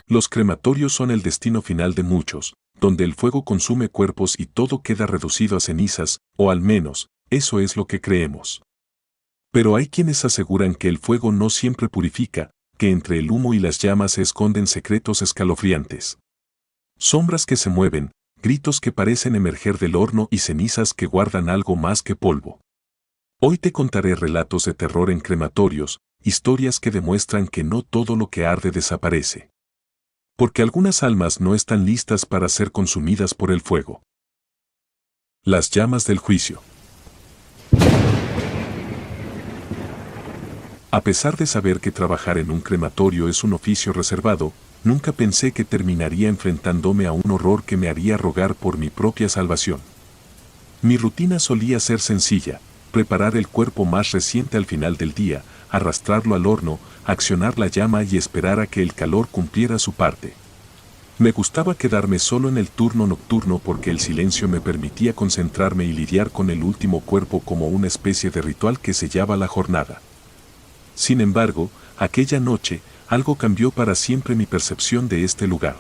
Los crematorios son el destino final de muchos, donde el fuego consume cuerpos y todo queda reducido a cenizas, o al menos, eso es lo que creemos. Pero hay quienes aseguran que el fuego no siempre purifica, que entre el humo y las llamas se esconden secretos escalofriantes. Sombras que se mueven, gritos que parecen emerger del horno y cenizas que guardan algo más que polvo. Hoy te contaré relatos de terror en crematorios, historias que demuestran que no todo lo que arde desaparece. Porque algunas almas no están listas para ser consumidas por el fuego. Las llamas del juicio. A pesar de saber que trabajar en un crematorio es un oficio reservado, nunca pensé que terminaría enfrentándome a un horror que me haría rogar por mi propia salvación. Mi rutina solía ser sencilla: preparar el cuerpo más reciente al final del día, arrastrarlo al horno, accionar la llama y esperar a que el calor cumpliera su parte. Me gustaba quedarme solo en el turno nocturno porque el silencio me permitía concentrarme y lidiar con el último cuerpo como una especie de ritual que sellaba la jornada. Sin embargo, aquella noche, algo cambió para siempre mi percepción de este lugar.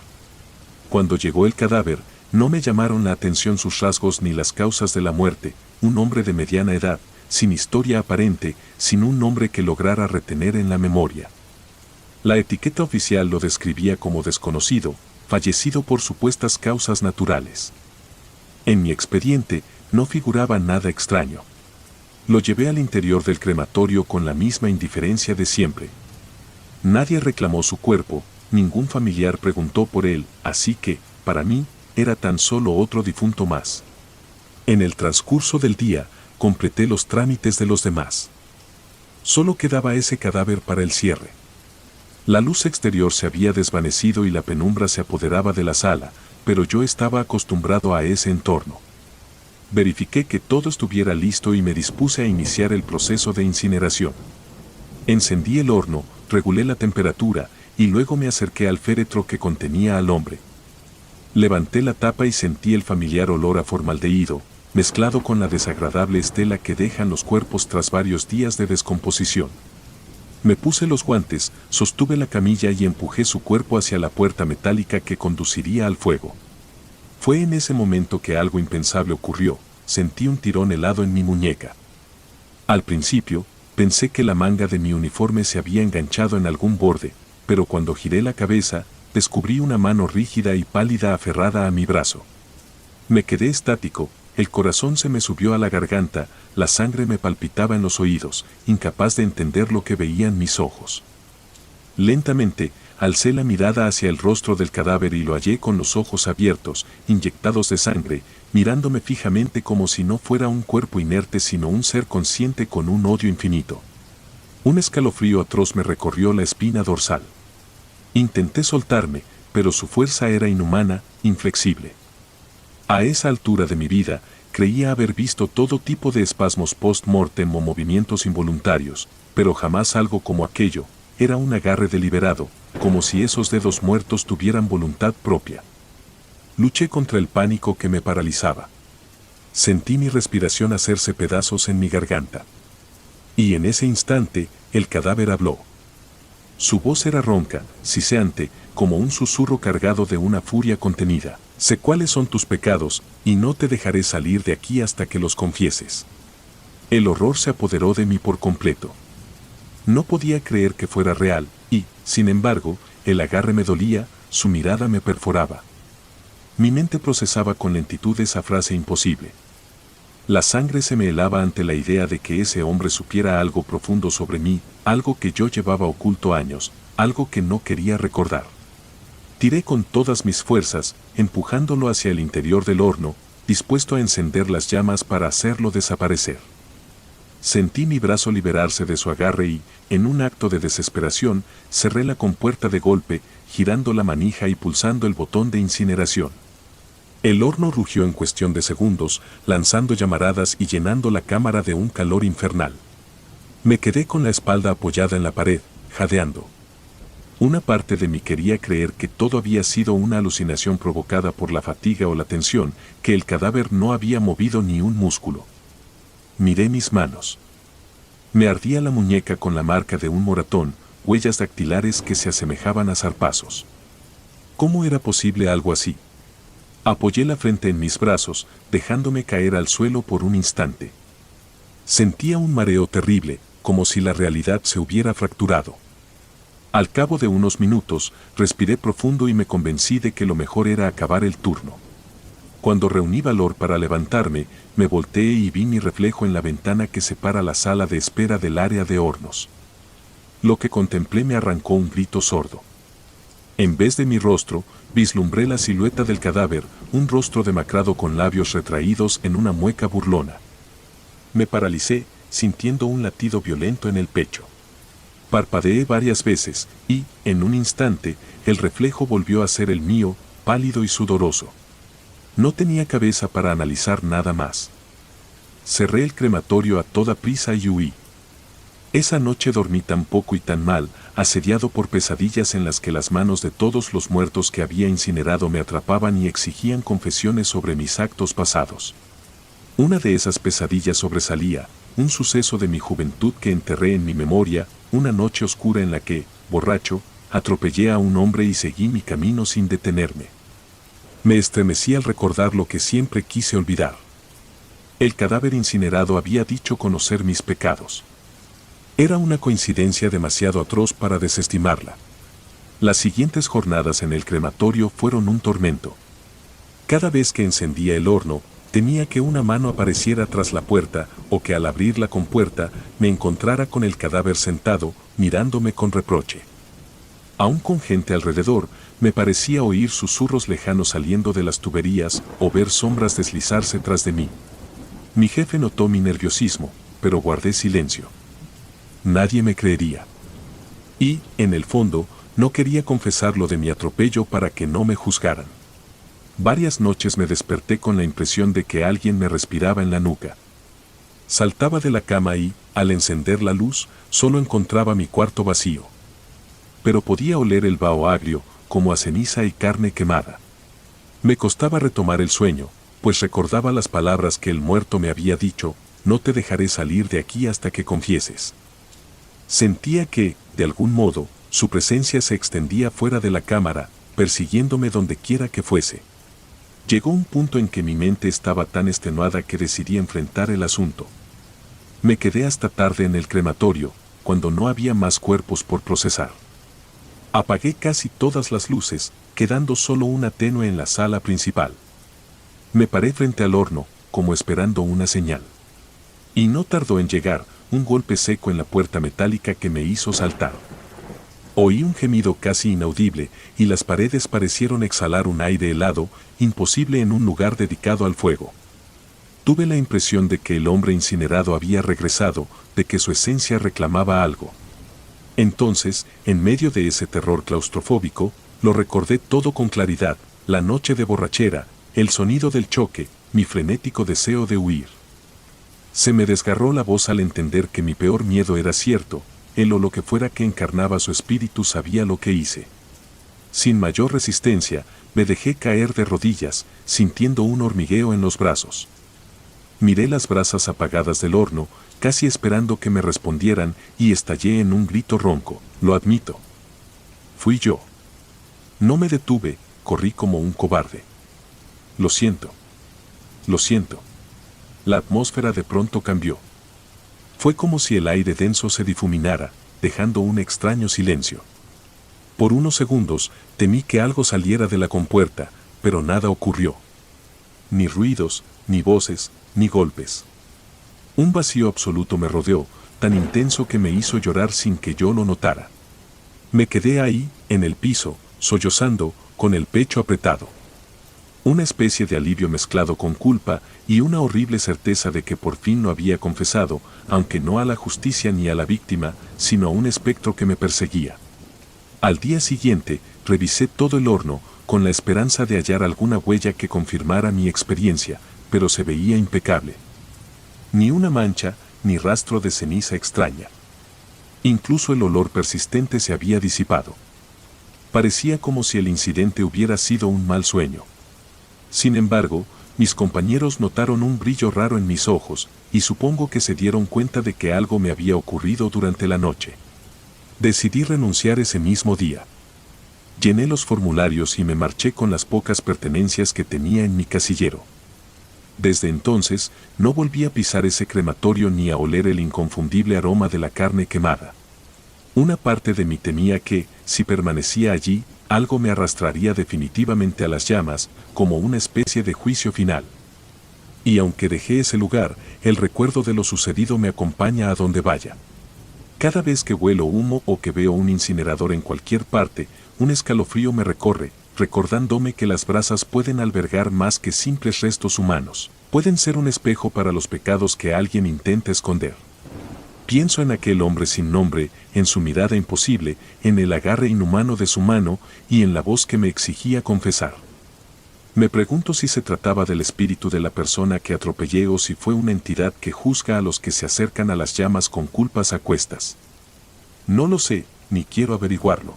Cuando llegó el cadáver, no me llamaron la atención sus rasgos ni las causas de la muerte: un hombre de mediana edad, sin historia aparente, sin un nombre que lograra retener en la memoria. La etiqueta oficial lo describía como desconocido, fallecido por supuestas causas naturales. En mi expediente, no figuraba nada extraño. Lo llevé al interior del crematorio con la misma indiferencia de siempre. Nadie reclamó su cuerpo, ningún familiar preguntó por él, así que, para mí, era tan solo otro difunto más. En el transcurso del día, completé los trámites de los demás. Solo quedaba ese cadáver para el cierre. La luz exterior se había desvanecido y la penumbra se apoderaba de la sala, pero yo estaba acostumbrado a ese entorno. Verifiqué que todo estuviera listo y me dispuse a iniciar el proceso de incineración. Encendí el horno, regulé la temperatura, y luego me acerqué al féretro que contenía al hombre. Levanté la tapa y sentí el familiar olor a formaldehído, mezclado con la desagradable estela que dejan los cuerpos tras varios días de descomposición. Me puse los guantes, sostuve la camilla y empujé su cuerpo hacia la puerta metálica que conduciría al fuego. Fue en ese momento que algo impensable ocurrió: sentí un tirón helado en mi muñeca. Al principio, pensé que la manga de mi uniforme se había enganchado en algún borde, pero cuando giré la cabeza, descubrí una mano rígida y pálida aferrada a mi brazo. Me quedé estático, el corazón se me subió a la garganta, la sangre me palpitaba en los oídos, incapaz de entender lo que veían mis ojos. Lentamente, alcé la mirada hacia el rostro del cadáver y lo hallé con los ojos abiertos, inyectados de sangre, mirándome fijamente como si no fuera un cuerpo inerte sino un ser consciente con un odio infinito. Un escalofrío atroz me recorrió la espina dorsal. Intenté soltarme, pero su fuerza era inhumana, inflexible. A esa altura de mi vida, creía haber visto todo tipo de espasmos post-mortem o movimientos involuntarios, pero jamás algo como aquello. Era un agarre deliberado, como si esos dedos muertos tuvieran voluntad propia. Luché contra el pánico que me paralizaba. Sentí mi respiración hacerse pedazos en mi garganta. Y en ese instante, el cadáver habló. Su voz era ronca, siseante, como un susurro cargado de una furia contenida. Sé cuáles son tus pecados, y no te dejaré salir de aquí hasta que los confieses. El horror se apoderó de mí por completo. No podía creer que fuera real, y, sin embargo, el agarre me dolía, su mirada me perforaba. Mi mente procesaba con lentitud esa frase imposible. La sangre se me helaba ante la idea de que ese hombre supiera algo profundo sobre mí, algo que yo llevaba oculto años, algo que no quería recordar. Tiré con todas mis fuerzas, empujándolo hacia el interior del horno, dispuesto a encender las llamas para hacerlo desaparecer. Sentí mi brazo liberarse de su agarre y, en un acto de desesperación, cerré la compuerta de golpe, girando la manija y pulsando el botón de incineración. El horno rugió en cuestión de segundos, lanzando llamaradas y llenando la cámara de un calor infernal. Me quedé con la espalda apoyada en la pared, jadeando. Una parte de mí quería creer que todo había sido una alucinación provocada por la fatiga o la tensión, que el cadáver no había movido ni un músculo. Miré mis manos. Me ardía la muñeca con la marca de un moratón, huellas dactilares que se asemejaban a zarpazos. ¿Cómo era posible algo así? Apoyé la frente en mis brazos, dejándome caer al suelo por un instante. Sentía un mareo terrible, como si la realidad se hubiera fracturado. Al cabo de unos minutos, respiré profundo y me convencí de que lo mejor era acabar el turno. Cuando reuní valor para levantarme, me volteé y vi mi reflejo en la ventana que separa la sala de espera del área de hornos. Lo que contemplé me arrancó un grito sordo. En vez de mi rostro, vislumbré la silueta del cadáver, un rostro demacrado con labios retraídos en una mueca burlona. Me paralicé, sintiendo un latido violento en el pecho. Parpadeé varias veces y, en un instante, el reflejo volvió a ser el mío, pálido y sudoroso. No tenía cabeza para analizar nada más. Cerré el crematorio a toda prisa y huí. Esa noche dormí tan poco y tan mal, asediado por pesadillas en las que las manos de todos los muertos que había incinerado me atrapaban y exigían confesiones sobre mis actos pasados. Una de esas pesadillas sobresalía, un suceso de mi juventud que enterré en mi memoria, una noche oscura en la que, borracho, atropellé a un hombre y seguí mi camino sin detenerme. Me estremecí al recordar lo que siempre quise olvidar. El cadáver incinerado había dicho conocer mis pecados. Era una coincidencia demasiado atroz para desestimarla. Las siguientes jornadas en el crematorio fueron un tormento. Cada vez que encendía el horno, temía que una mano apareciera tras la puerta o que al abrir la compuerta me encontrara con el cadáver sentado, mirándome con reproche. Aún con gente alrededor, me parecía oír susurros lejanos saliendo de las tuberías o ver sombras deslizarse tras de mí. Mi jefe notó mi nerviosismo, pero guardé silencio. Nadie me creería. Y, en el fondo, no quería confesar lo de mi atropello para que no me juzgaran. Varias noches me desperté con la impresión de que alguien me respiraba en la nuca. Saltaba de la cama y, al encender la luz, solo encontraba mi cuarto vacío. Pero podía oler el vaho agrio, como a ceniza y carne quemada. Me costaba retomar el sueño, pues recordaba las palabras que el muerto me había dicho: no te dejaré salir de aquí hasta que confieses. Sentía que, de algún modo, su presencia se extendía fuera de la cámara, persiguiéndome donde quiera que fuese. Llegó un punto en que mi mente estaba tan extenuada que decidí enfrentar el asunto. Me quedé hasta tarde en el crematorio, cuando no había más cuerpos por procesar. Apagué casi todas las luces, quedando solo una tenue en la sala principal. Me paré frente al horno, como esperando una señal. Y no tardó en llegar, un golpe seco en la puerta metálica que me hizo saltar. Oí un gemido casi inaudible, y las paredes parecieron exhalar un aire helado, imposible en un lugar dedicado al fuego. Tuve la impresión de que el hombre incinerado había regresado, de que su esencia reclamaba algo. Entonces, en medio de ese terror claustrofóbico, lo recordé todo con claridad: la noche de borrachera, el sonido del choque, mi frenético deseo de huir. Se me desgarró la voz al entender que mi peor miedo era cierto. Él o lo que fuera que encarnaba su espíritu sabía lo que hice. Sin mayor resistencia, me dejé caer de rodillas, sintiendo un hormigueo en los brazos. Miré las brasas apagadas del horno, casi esperando que me respondieran, y estallé en un grito ronco: lo admito. Fui yo. No me detuve, corrí como un cobarde. Lo siento. Lo siento. La atmósfera de pronto cambió. Fue como si el aire denso se difuminara, dejando un extraño silencio. Por unos segundos, temí que algo saliera de la compuerta, pero nada ocurrió. Ni ruidos, ni voces, ni golpes. Un vacío absoluto me rodeó, tan intenso que me hizo llorar sin que yo lo notara. Me quedé ahí, en el piso, sollozando, con el pecho apretado. Una especie de alivio mezclado con culpa y una horrible certeza de que por fin lo había confesado, aunque no a la justicia ni a la víctima, sino a un espectro que me perseguía. Al día siguiente, revisé todo el horno, con la esperanza de hallar alguna huella que confirmara mi experiencia, pero se veía impecable. Ni una mancha, ni rastro de ceniza extraña. Incluso el olor persistente se había disipado. Parecía como si el incidente hubiera sido un mal sueño. Sin embargo, mis compañeros notaron un brillo raro en mis ojos, y supongo que se dieron cuenta de que algo me había ocurrido durante la noche. Decidí renunciar ese mismo día. Llené los formularios y me marché con las pocas pertenencias que tenía en mi casillero. Desde entonces, no volví a pisar ese crematorio ni a oler el inconfundible aroma de la carne quemada. Una parte de mí temía que, si permanecía allí, algo me arrastraría definitivamente a las llamas, como una especie de juicio final. Y aunque dejé ese lugar, el recuerdo de lo sucedido me acompaña a donde vaya. Cada vez que huelo humo o que veo un incinerador en cualquier parte, un escalofrío me recorre, recordándome que las brasas pueden albergar más que simples restos humanos, pueden ser un espejo para los pecados que alguien intenta esconder. Pienso en aquel hombre sin nombre, en su mirada imposible, en el agarre inhumano de su mano y en la voz que me exigía confesar. Me pregunto si se trataba del espíritu de la persona que atropellé o si fue una entidad que juzga a los que se acercan a las llamas con culpas a cuestas. No lo sé, ni quiero averiguarlo.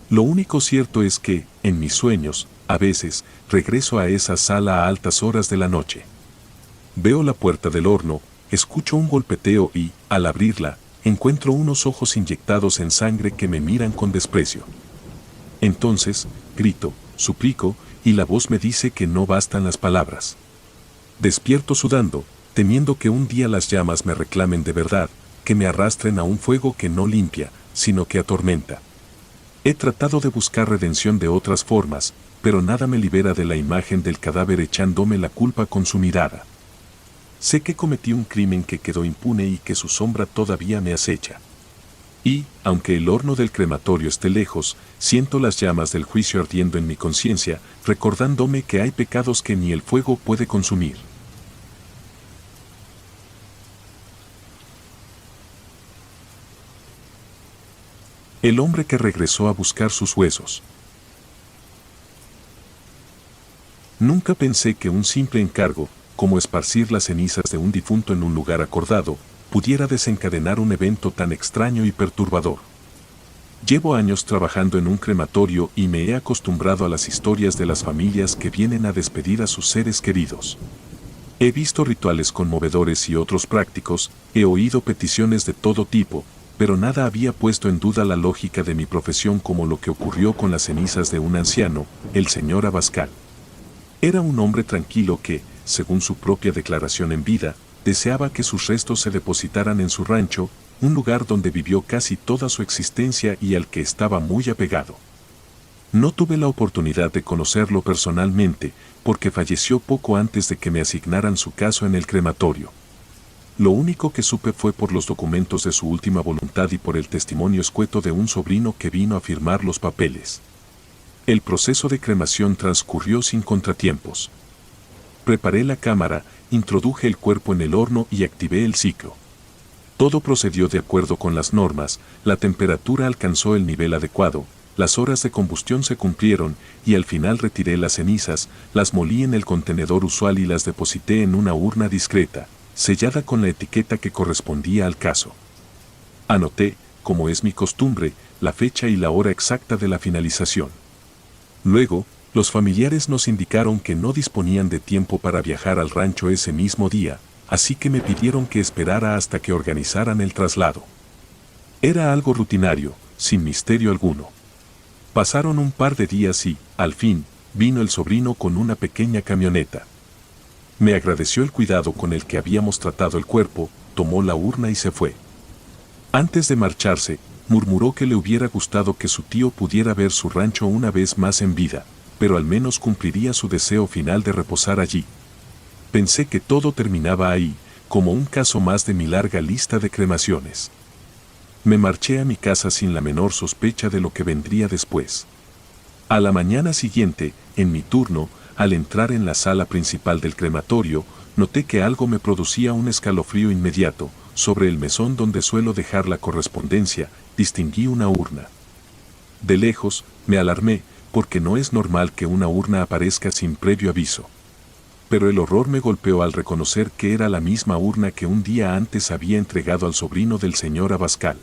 Lo único cierto es que, en mis sueños, a veces, regreso a esa sala a altas horas de la noche. Veo la puerta del horno, escucho un golpeteo y, al abrirla, encuentro unos ojos inyectados en sangre que me miran con desprecio. Entonces, grito, suplico, y la voz me dice que no bastan las palabras. Despierto sudando, temiendo que un día las llamas me reclamen de verdad, que me arrastren a un fuego que no limpia, sino que atormenta. He tratado de buscar redención de otras formas, pero nada me libera de la imagen del cadáver echándome la culpa con su mirada. Sé que cometí un crimen que quedó impune y que su sombra todavía me acecha. Y, aunque el horno del crematorio esté lejos, siento las llamas del juicio ardiendo en mi conciencia, recordándome que hay pecados que ni el fuego puede consumir. El hombre que regresó a buscar sus huesos. Nunca pensé que un simple encargo, como esparcir las cenizas de un difunto en un lugar acordado, pudiera desencadenar un evento tan extraño y perturbador. Llevo años trabajando en un crematorio y me he acostumbrado a las historias de las familias que vienen a despedir a sus seres queridos. He visto rituales conmovedores y otros prácticos, he oído peticiones de todo tipo, pero nada había puesto en duda la lógica de mi profesión como lo que ocurrió con las cenizas de un anciano, el señor Abascal. Era un hombre tranquilo que, según su propia declaración en vida, deseaba que sus restos se depositaran en su rancho, un lugar donde vivió casi toda su existencia y al que estaba muy apegado. No tuve la oportunidad de conocerlo personalmente, porque falleció poco antes de que me asignaran su caso en el crematorio. Lo único que supe fue por los documentos de su última voluntad y por el testimonio escueto de un sobrino que vino a firmar los papeles. El proceso de cremación transcurrió sin contratiempos. Preparé la cámara, introduje el cuerpo en el horno y activé el ciclo. Todo procedió de acuerdo con las normas, la temperatura alcanzó el nivel adecuado, las horas de combustión se cumplieron y al final retiré las cenizas, las molí en el contenedor usual y las deposité en una urna discreta, sellada con la etiqueta que correspondía al caso. Anoté, como es mi costumbre, la fecha y la hora exacta de la finalización. Luego, los familiares nos indicaron que no disponían de tiempo para viajar al rancho ese mismo día, así que me pidieron que esperara hasta que organizaran el traslado. Era algo rutinario, sin misterio alguno. Pasaron un par de días y, al fin, vino el sobrino con una pequeña camioneta. Me agradeció el cuidado con el que habíamos tratado el cuerpo, tomó la urna y se fue. Antes de marcharse, murmuró que le hubiera gustado que su tío pudiera ver su rancho una vez más en vida, pero al menos cumpliría su deseo final de reposar allí. Pensé que todo terminaba ahí, como un caso más de mi larga lista de cremaciones. Me marché a mi casa sin la menor sospecha de lo que vendría después. A la mañana siguiente, en mi turno, al entrar en la sala principal del crematorio, noté que algo me producía un escalofrío inmediato. Sobre el mesón donde suelo dejar la correspondencia, distinguí una urna. De lejos, me alarmé, porque no es normal que una urna aparezca sin previo aviso. Pero el horror me golpeó al reconocer que era la misma urna que un día antes había entregado al sobrino del señor Abascal.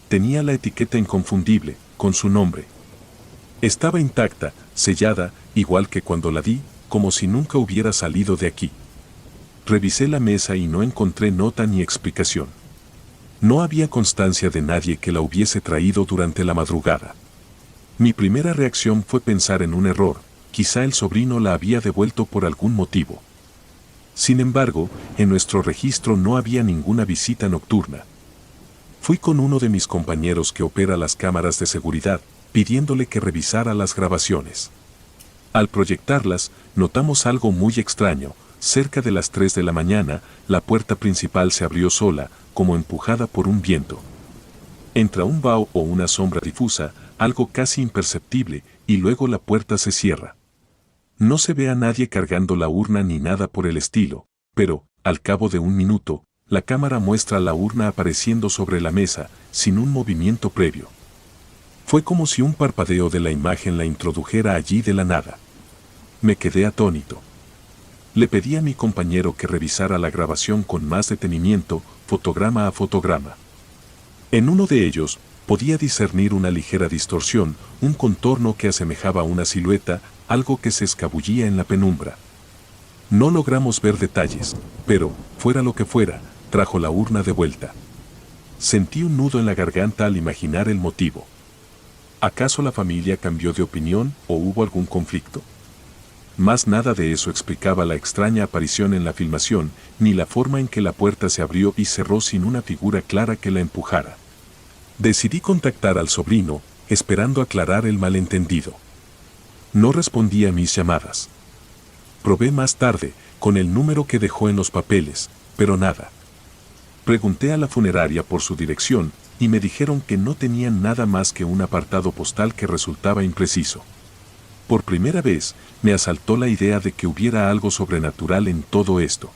Tenía la etiqueta inconfundible, con su nombre. Estaba intacta, sellada, igual que cuando la di, como si nunca hubiera salido de aquí. Revisé la mesa y no encontré nota ni explicación. No había constancia de nadie que la hubiese traído durante la madrugada. Mi primera reacción fue pensar en un error, quizá el sobrino la había devuelto por algún motivo. Sin embargo, en nuestro registro no había ninguna visita nocturna. Fui con uno de mis compañeros que opera las cámaras de seguridad, pidiéndole que revisara las grabaciones. Al proyectarlas, notamos algo muy extraño. Cerca de las 3 de la mañana, la puerta principal se abrió sola, como empujada por un viento. Entra un vaho o una sombra difusa, algo casi imperceptible, y luego la puerta se cierra. No se ve a nadie cargando la urna ni nada por el estilo, pero, al cabo de un minuto, la cámara muestra la urna apareciendo sobre la mesa, sin un movimiento previo. Fue como si un parpadeo de la imagen la introdujera allí de la nada. Me quedé atónito. Le pedí a mi compañero que revisara la grabación con más detenimiento, fotograma a fotograma. En uno de ellos, podía discernir una ligera distorsión, un contorno que asemejaba a una silueta, algo que se escabullía en la penumbra. No logramos ver detalles, pero, fuera lo que fuera, trajo la urna de vuelta. Sentí un nudo en la garganta al imaginar el motivo. ¿Acaso la familia cambió de opinión o hubo algún conflicto? Más nada de eso explicaba la extraña aparición en la filmación, ni la forma en que la puerta se abrió y cerró sin una figura clara que la empujara. Decidí contactar al sobrino, esperando aclarar el malentendido. No respondía a mis llamadas. Probé más tarde, con el número que dejó en los papeles, pero nada. Pregunté a la funeraria por su dirección, y me dijeron que no tenían nada más que un apartado postal que resultaba impreciso. Por primera vez, me asaltó la idea de que hubiera algo sobrenatural en todo esto.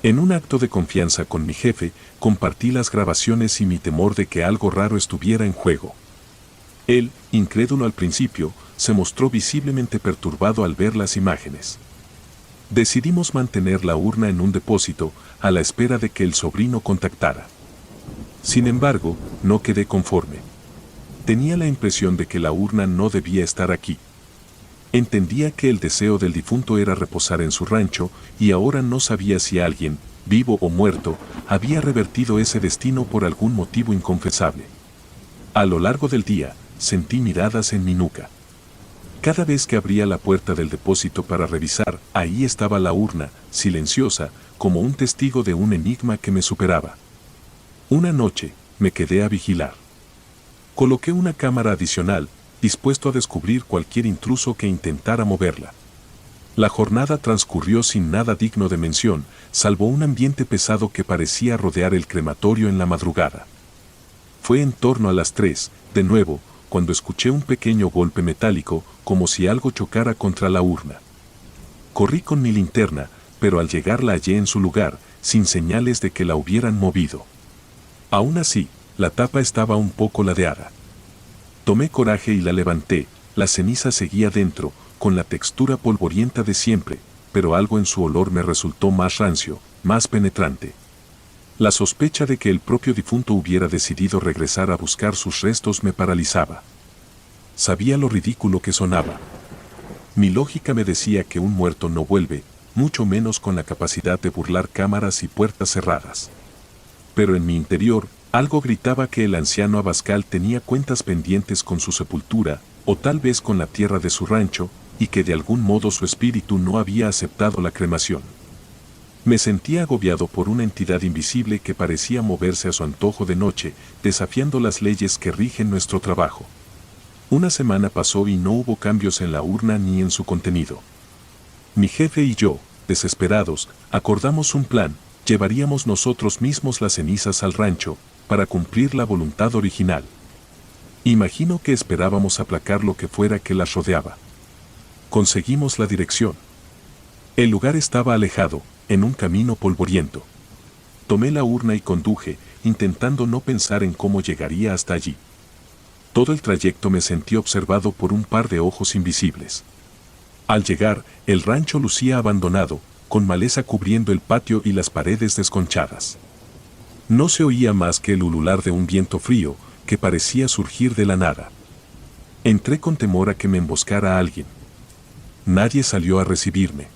En un acto de confianza con mi jefe, compartí las grabaciones y mi temor de que algo raro estuviera en juego. Él, incrédulo al principio, se mostró visiblemente perturbado al ver las imágenes. Decidimos mantener la urna en un depósito, a la espera de que el sobrino contactara. Sin embargo, no quedé conforme. Tenía la impresión de que la urna no debía estar aquí. Entendía que el deseo del difunto era reposar en su rancho, y ahora no sabía si alguien, vivo o muerto, había revertido ese destino por algún motivo inconfesable. A lo largo del día, sentí miradas en mi nuca. Cada vez que abría la puerta del depósito para revisar, ahí estaba la urna, silenciosa, como un testigo de un enigma que me superaba. Una noche, me quedé a vigilar. Coloqué una cámara adicional, dispuesto a descubrir cualquier intruso que intentara moverla. La jornada transcurrió sin nada digno de mención, salvo un ambiente pesado que parecía rodear el crematorio en la madrugada. Fue en torno a las 3, de nuevo, cuando escuché un pequeño golpe metálico, como si algo chocara contra la urna. Corrí con mi linterna, pero al llegar la hallé en su lugar, sin señales de que la hubieran movido. Aún así, la tapa estaba un poco ladeada. Tomé coraje y la levanté, la ceniza seguía dentro, con la textura polvorienta de siempre, pero algo en su olor me resultó más rancio, más penetrante. La sospecha de que el propio difunto hubiera decidido regresar a buscar sus restos me paralizaba. Sabía lo ridículo que sonaba. Mi lógica me decía que un muerto no vuelve, mucho menos con la capacidad de burlar cámaras y puertas cerradas. Pero en mi interior, algo gritaba que el anciano Abascal tenía cuentas pendientes con su sepultura, o tal vez con la tierra de su rancho, y que de algún modo su espíritu no había aceptado la cremación. Me sentía agobiado por una entidad invisible que parecía moverse a su antojo de noche, desafiando las leyes que rigen nuestro trabajo. Una semana pasó y no hubo cambios en la urna ni en su contenido. Mi jefe y yo, desesperados, acordamos un plan: llevaríamos nosotros mismos las cenizas al rancho, para cumplir la voluntad original. Imagino que esperábamos aplacar lo que fuera que las rodeaba. Conseguimos la dirección. El lugar estaba alejado, en un camino polvoriento. Tomé la urna y conduje, intentando no pensar en cómo llegaría hasta allí. Todo el trayecto me sentí observado por un par de ojos invisibles. Al llegar, el rancho lucía abandonado, con maleza cubriendo el patio y las paredes desconchadas. No se oía más que el ulular de un viento frío, que parecía surgir de la nada. Entré con temor a que me emboscara alguien. Nadie salió a recibirme.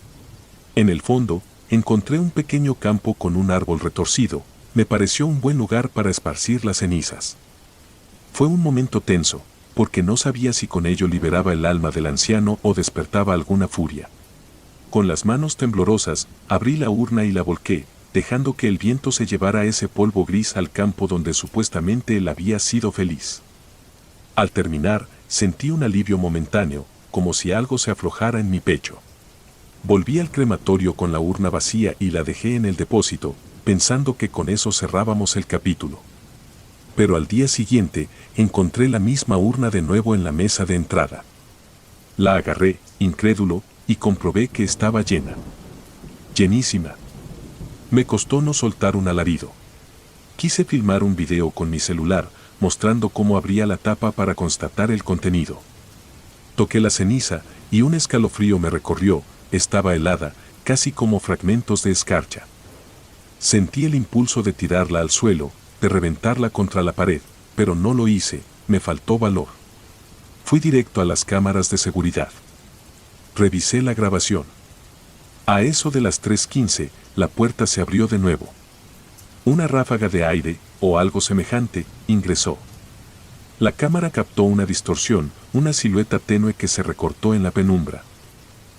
En el fondo, encontré un pequeño campo con un árbol retorcido. Me pareció un buen lugar para esparcir las cenizas. Fue un momento tenso, porque no sabía si con ello liberaba el alma del anciano o despertaba alguna furia. Con las manos temblorosas, abrí la urna y la volqué, dejando que el viento se llevara ese polvo gris al campo donde supuestamente él había sido feliz. Al terminar, sentí un alivio momentáneo, como si algo se aflojara en mi pecho. Volví al crematorio con la urna vacía y la dejé en el depósito, pensando que con eso cerrábamos el capítulo. Pero al día siguiente, encontré la misma urna de nuevo en la mesa de entrada. La agarré, incrédulo, y comprobé que estaba llena. Llenísima. Me costó no soltar un alarido. Quise filmar un video con mi celular, mostrando cómo abría la tapa para constatar el contenido. Toqué la ceniza, y un escalofrío me recorrió, estaba helada, casi como fragmentos de escarcha. Sentí el impulso de tirarla al suelo, de reventarla contra la pared, pero no lo hice, me faltó valor. Fui directo a las cámaras de seguridad. Revisé la grabación. A eso de las 3:15, la puerta se abrió de nuevo. Una ráfaga de aire, o algo semejante, ingresó. La cámara captó una distorsión, una silueta tenue que se recortó en la penumbra.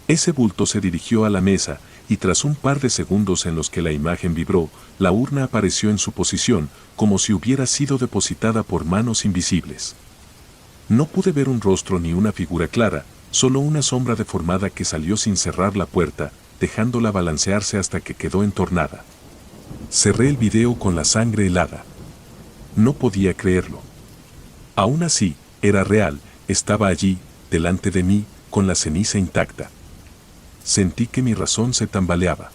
Ese bulto se dirigió a la mesa, y tras un par de segundos en los que la imagen vibró, la urna apareció en su posición, como si hubiera sido depositada por manos invisibles. No pude ver un rostro ni una figura clara, solo una sombra deformada que salió sin cerrar la puerta, dejándola balancearse hasta que quedó entornada. Cerré el video con la sangre helada. No podía creerlo. Aún así, era real, estaba allí, delante de mí, con la ceniza intacta. Sentí que mi razón se tambaleaba.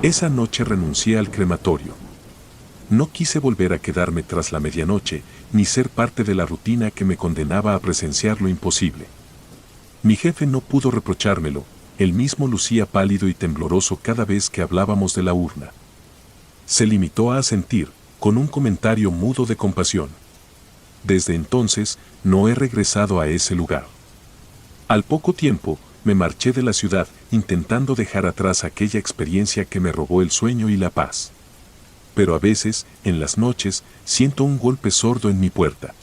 Esa noche renuncié al crematorio. No quise volver a quedarme tras la medianoche, ni ser parte de la rutina que me condenaba a presenciar lo imposible. Mi jefe no pudo reprochármelo, él mismo lucía pálido y tembloroso cada vez que hablábamos de la urna. Se limitó a asentir, con un comentario mudo de compasión. Desde entonces, no he regresado a ese lugar. Al poco tiempo, me marché de la ciudad, intentando dejar atrás aquella experiencia que me robó el sueño y la paz. Pero a veces, en las noches, siento un golpe sordo en mi puerta.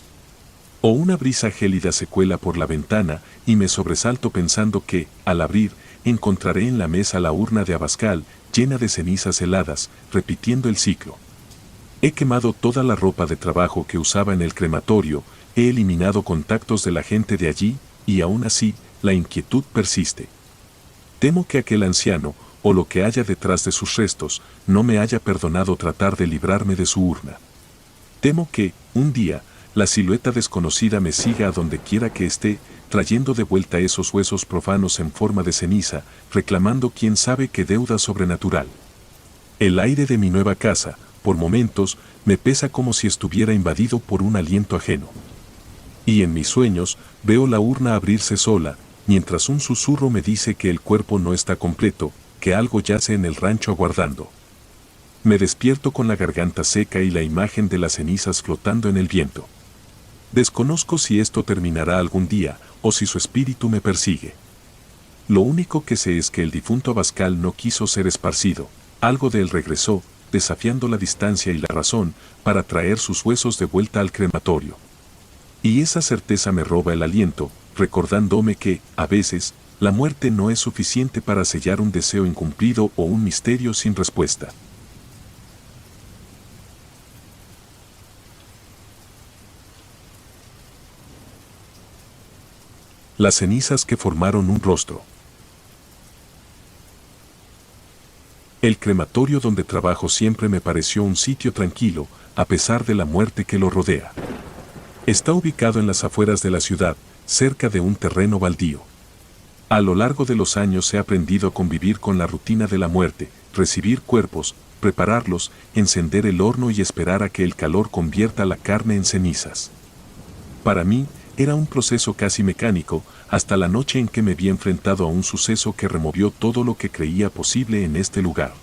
O una brisa gélida se cuela por la ventana y me sobresalto pensando que, al abrir, encontraré en la mesa la urna de Abascal, llena de cenizas heladas, repitiendo el ciclo. He quemado toda la ropa de trabajo que usaba en el crematorio, he eliminado contactos de la gente de allí, y aún así, la inquietud persiste. Temo que aquel anciano, o lo que haya detrás de sus restos, no me haya perdonado tratar de librarme de su urna. Temo que, un día, la silueta desconocida me siga a donde quiera que esté, trayendo de vuelta esos huesos profanos en forma de ceniza, reclamando quién sabe qué deuda sobrenatural. El aire de mi nueva casa, por momentos, me pesa como si estuviera invadido por un aliento ajeno. Y en mis sueños, veo la urna abrirse sola, mientras un susurro me dice que el cuerpo no está completo, que algo yace en el rancho aguardando. Me despierto con la garganta seca y la imagen de las cenizas flotando en el viento. Desconozco si esto terminará algún día, o si su espíritu me persigue. Lo único que sé es que el difunto Abascal no quiso ser esparcido, algo de él regresó, desafiando la distancia y la razón, para traer sus huesos de vuelta al crematorio. Y esa certeza me roba el aliento, recordándome que, a veces, la muerte no es suficiente para sellar un deseo incumplido o un misterio sin respuesta. Las cenizas que formaron un rostro. El crematorio donde trabajo siempre me pareció un sitio tranquilo, a pesar de la muerte que lo rodea. Está ubicado en las afueras de la ciudad, cerca de un terreno baldío. A lo largo de los años he aprendido a convivir con la rutina de la muerte, recibir cuerpos, prepararlos, encender el horno y esperar a que el calor convierta la carne en cenizas. Para mí, era un proceso casi mecánico, hasta la noche en que me vi enfrentado a un suceso que removió todo lo que creía posible en este lugar.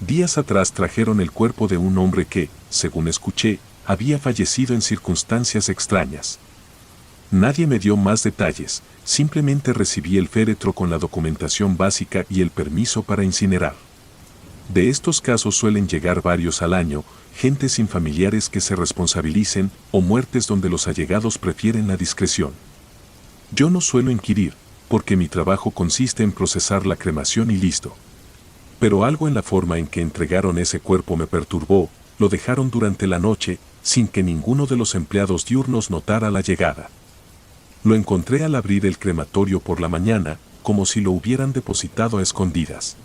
Días atrás trajeron el cuerpo de un hombre que, según escuché, había fallecido en circunstancias extrañas. Nadie me dio más detalles, simplemente recibí el féretro con la documentación básica y el permiso para incinerar. De estos casos suelen llegar varios al año, gente sin familiares que se responsabilicen o muertes donde los allegados prefieren la discreción. Yo no suelo inquirir, porque mi trabajo consiste en procesar la cremación y listo. Pero algo en la forma en que entregaron ese cuerpo me perturbó, lo dejaron durante la noche, sin que ninguno de los empleados diurnos notara la llegada. Lo encontré al abrir el crematorio por la mañana, como si lo hubieran depositado a escondidas.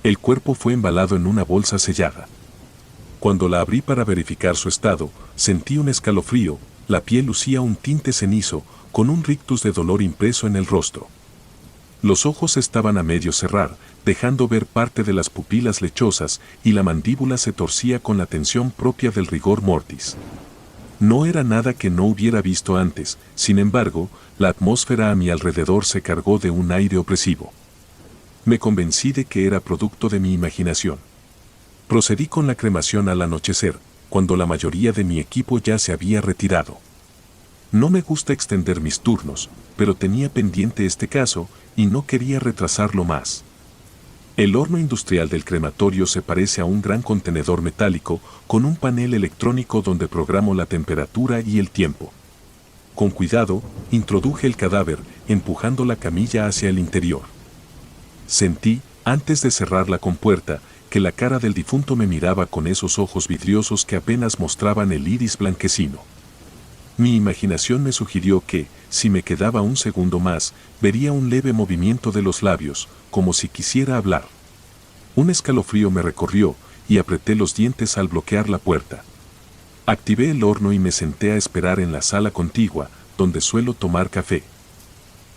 El cuerpo fue embalado en una bolsa sellada. Cuando la abrí para verificar su estado, sentí un escalofrío, la piel lucía un tinte cenizo, con un rictus de dolor impreso en el rostro. Los ojos estaban a medio cerrar, dejando ver parte de las pupilas lechosas, y la mandíbula se torcía con la tensión propia del rigor mortis. No era nada que no hubiera visto antes, sin embargo, la atmósfera a mi alrededor se cargó de un aire opresivo. Me convencí de que era producto de mi imaginación. Procedí con la cremación al anochecer, cuando la mayoría de mi equipo ya se había retirado. No me gusta extender mis turnos, pero tenía pendiente este caso y no quería retrasarlo más. El horno industrial del crematorio se parece a un gran contenedor metálico con un panel electrónico donde programo la temperatura y el tiempo. Con cuidado, introduje el cadáver, empujando la camilla hacia el interior. Sentí, antes de cerrar la compuerta, que la cara del difunto me miraba con esos ojos vidriosos que apenas mostraban el iris blanquecino. Mi imaginación me sugirió que, si me quedaba un segundo más, vería un leve movimiento de los labios, como si quisiera hablar. Un escalofrío me recorrió, y apreté los dientes al bloquear la puerta. Activé el horno y me senté a esperar en la sala contigua, donde suelo tomar café.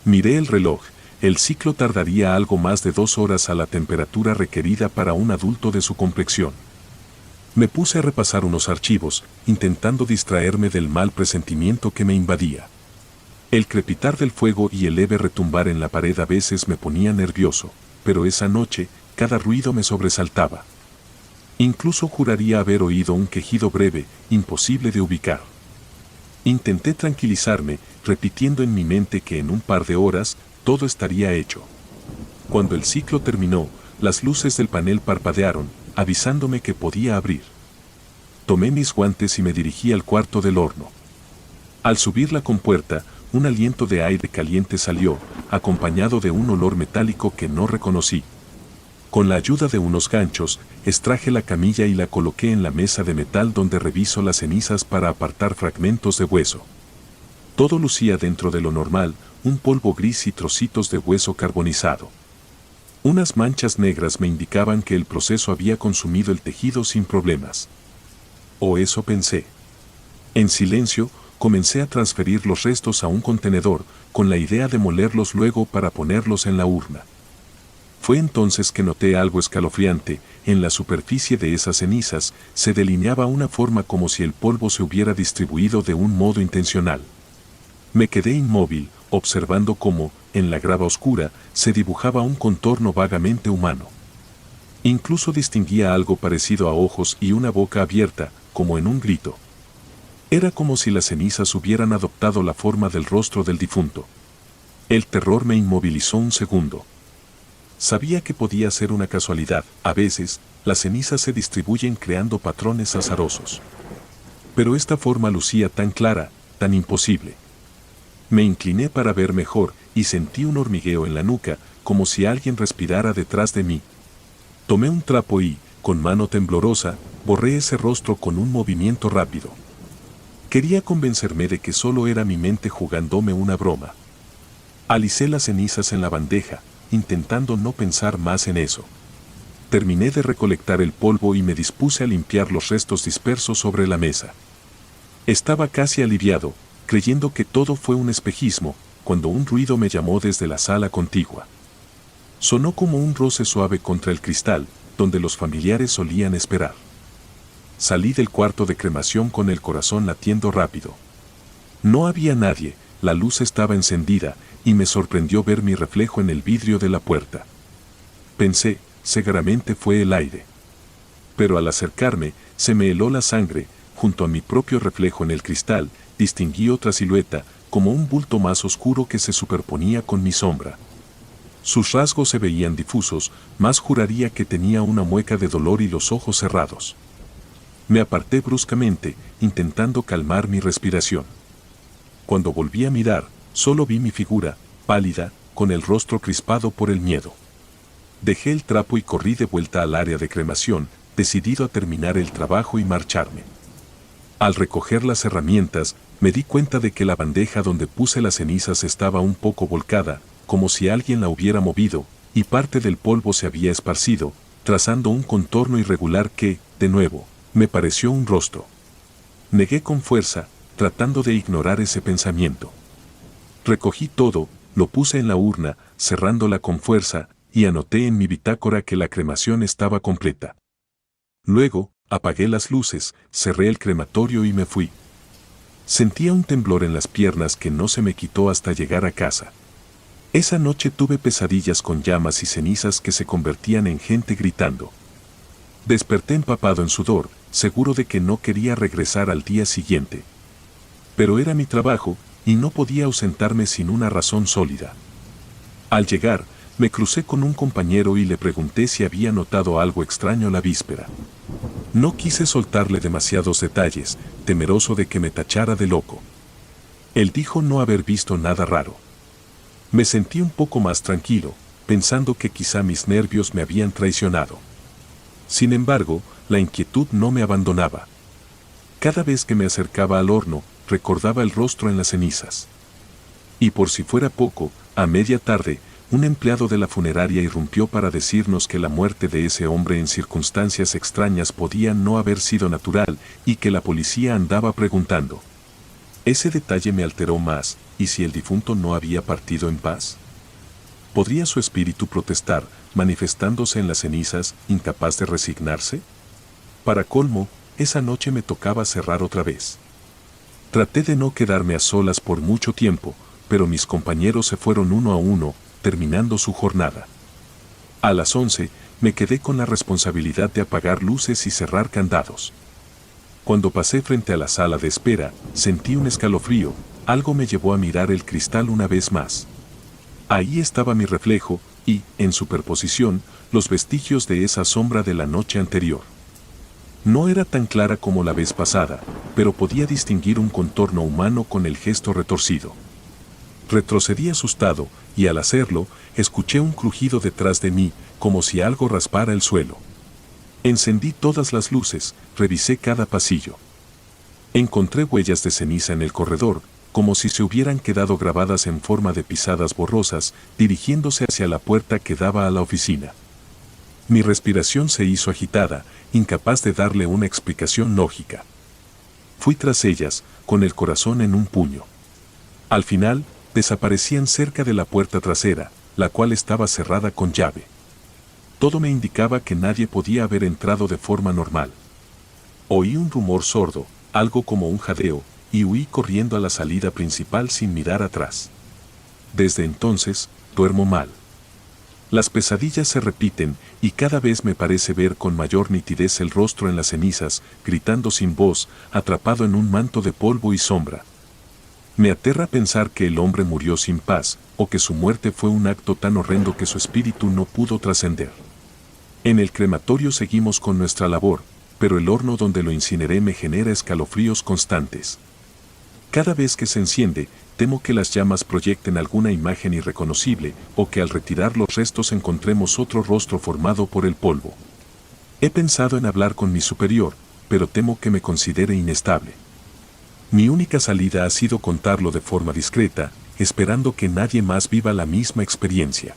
Miré el reloj, el ciclo tardaría algo más de 2 horas a la temperatura requerida para un adulto de su complexión. Me puse a repasar unos archivos, intentando distraerme del mal presentimiento que me invadía. El crepitar del fuego y el leve retumbar en la pared a veces me ponía nervioso, pero esa noche, cada ruido me sobresaltaba. Incluso juraría haber oído un quejido breve, imposible de ubicar. Intenté tranquilizarme, repitiendo en mi mente que en un par de horas, todo estaría hecho. Cuando el ciclo terminó, las luces del panel parpadearon, avisándome que podía abrir. Tomé mis guantes y me dirigí al cuarto del horno. Al subir la compuerta, un aliento de aire caliente salió, acompañado de un olor metálico que no reconocí. Con la ayuda de unos ganchos, extraje la camilla y la coloqué en la mesa de metal donde reviso las cenizas para apartar fragmentos de hueso. Todo lucía dentro de lo normal, un polvo gris y trocitos de hueso carbonizado. Unas manchas negras me indicaban que el proceso había consumido el tejido sin problemas. O eso pensé. En silencio, comencé a transferir los restos a un contenedor, con la idea de molerlos luego para ponerlos en la urna. Fue entonces que noté algo escalofriante, en la superficie de esas cenizas se delineaba una forma como si el polvo se hubiera distribuido de un modo intencional. Me quedé inmóvil, observando cómo, en la grava oscura, se dibujaba un contorno vagamente humano. Incluso distinguía algo parecido a ojos y una boca abierta, como en un grito. Era como si las cenizas hubieran adoptado la forma del rostro del difunto. El terror me inmovilizó un segundo. Sabía que podía ser una casualidad, a veces, las cenizas se distribuyen creando patrones azarosos. Pero esta forma lucía tan clara, tan imposible. Me incliné para ver mejor y sentí un hormigueo en la nuca, como si alguien respirara detrás de mí. Tomé un trapo y, con mano temblorosa, borré ese rostro con un movimiento rápido. Quería convencerme de que solo era mi mente jugándome una broma. Alicé las cenizas en la bandeja, intentando no pensar más en eso. Terminé de recolectar el polvo y me dispuse a limpiar los restos dispersos sobre la mesa. Estaba casi aliviado, creyendo que todo fue un espejismo, cuando un ruido me llamó desde la sala contigua. Sonó como un roce suave contra el cristal, donde los familiares solían esperar. Salí del cuarto de cremación con el corazón latiendo rápido. No había nadie, la luz estaba encendida, y me sorprendió ver mi reflejo en el vidrio de la puerta. Pensé, seguramente fue el aire. Pero al acercarme, se me heló la sangre, junto a mi propio reflejo en el cristal, distinguí otra silueta, como un bulto más oscuro que se superponía con mi sombra. Sus rasgos se veían difusos, mas juraría que tenía una mueca de dolor y los ojos cerrados. Me aparté bruscamente, intentando calmar mi respiración. Cuando volví a mirar, solo vi mi figura, pálida, con el rostro crispado por el miedo. Dejé el trapo y corrí de vuelta al área de cremación, decidido a terminar el trabajo y marcharme. Al recoger las herramientas, me di cuenta de que la bandeja donde puse las cenizas estaba un poco volcada, como si alguien la hubiera movido, y parte del polvo se había esparcido, trazando un contorno irregular que, de nuevo, me pareció un rostro. Negué con fuerza, tratando de ignorar ese pensamiento. Recogí todo, lo puse en la urna, cerrándola con fuerza, y anoté en mi bitácora que la cremación estaba completa. Luego, apagué las luces, cerré el crematorio y me fui. Sentía un temblor en las piernas que no se me quitó hasta llegar a casa. Esa noche tuve pesadillas con llamas y cenizas que se convertían en gente gritando. Desperté empapado en sudor, seguro de que no quería regresar al día siguiente. Pero era mi trabajo, y no podía ausentarme sin una razón sólida. Al llegar, me crucé con un compañero y le pregunté si había notado algo extraño la víspera. No quise soltarle demasiados detalles, temeroso de que me tachara de loco. Él dijo no haber visto nada raro. Me sentí un poco más tranquilo, pensando que quizá mis nervios me habían traicionado. Sin embargo, la inquietud no me abandonaba. Cada vez que me acercaba al horno, recordaba el rostro en las cenizas. Y por si fuera poco, a media tarde, un empleado de la funeraria irrumpió para decirnos que la muerte de ese hombre en circunstancias extrañas podía no haber sido natural y que la policía andaba preguntando. Ese detalle me alteró más, ¿y si el difunto no había partido en paz? ¿Podría su espíritu protestar, manifestándose en las cenizas, incapaz de resignarse? Para colmo, esa noche me tocaba cerrar otra vez. Traté de no quedarme a solas por mucho tiempo, pero mis compañeros se fueron uno a uno, terminando su jornada. A las 11, me quedé con la responsabilidad de apagar luces y cerrar candados. Cuando pasé frente a la sala de espera, sentí un escalofrío, algo me llevó a mirar el cristal una vez más. Ahí estaba mi reflejo, y, en superposición, los vestigios de esa sombra de la noche anterior. No era tan clara como la vez pasada, pero podía distinguir un contorno humano con el gesto retorcido. Retrocedí asustado, y al hacerlo, escuché un crujido detrás de mí, como si algo raspara el suelo. Encendí todas las luces, revisé cada pasillo. Encontré huellas de ceniza en el corredor, como si se hubieran quedado grabadas en forma de pisadas borrosas, dirigiéndose hacia la puerta que daba a la oficina. Mi respiración se hizo agitada, incapaz de darle una explicación lógica. Fui tras ellas, con el corazón en un puño. Al final, desaparecían cerca de la puerta trasera, la cual estaba cerrada con llave. Todo me indicaba que nadie podía haber entrado de forma normal. Oí un rumor sordo, algo como un jadeo, y huí corriendo a la salida principal sin mirar atrás. Desde entonces, duermo mal. Las pesadillas se repiten, y cada vez me parece ver con mayor nitidez el rostro en las cenizas, gritando sin voz, atrapado en un manto de polvo y sombra. Me aterra pensar que el hombre murió sin paz, o que su muerte fue un acto tan horrendo que su espíritu no pudo trascender. En el crematorio seguimos con nuestra labor, pero el horno donde lo incineré me genera escalofríos constantes. Cada vez que se enciende, temo que las llamas proyecten alguna imagen irreconocible, o que al retirar los restos encontremos otro rostro formado por el polvo. He pensado en hablar con mi superior, pero temo que me considere inestable. Mi única salida ha sido contarlo de forma discreta, esperando que nadie más viva la misma experiencia.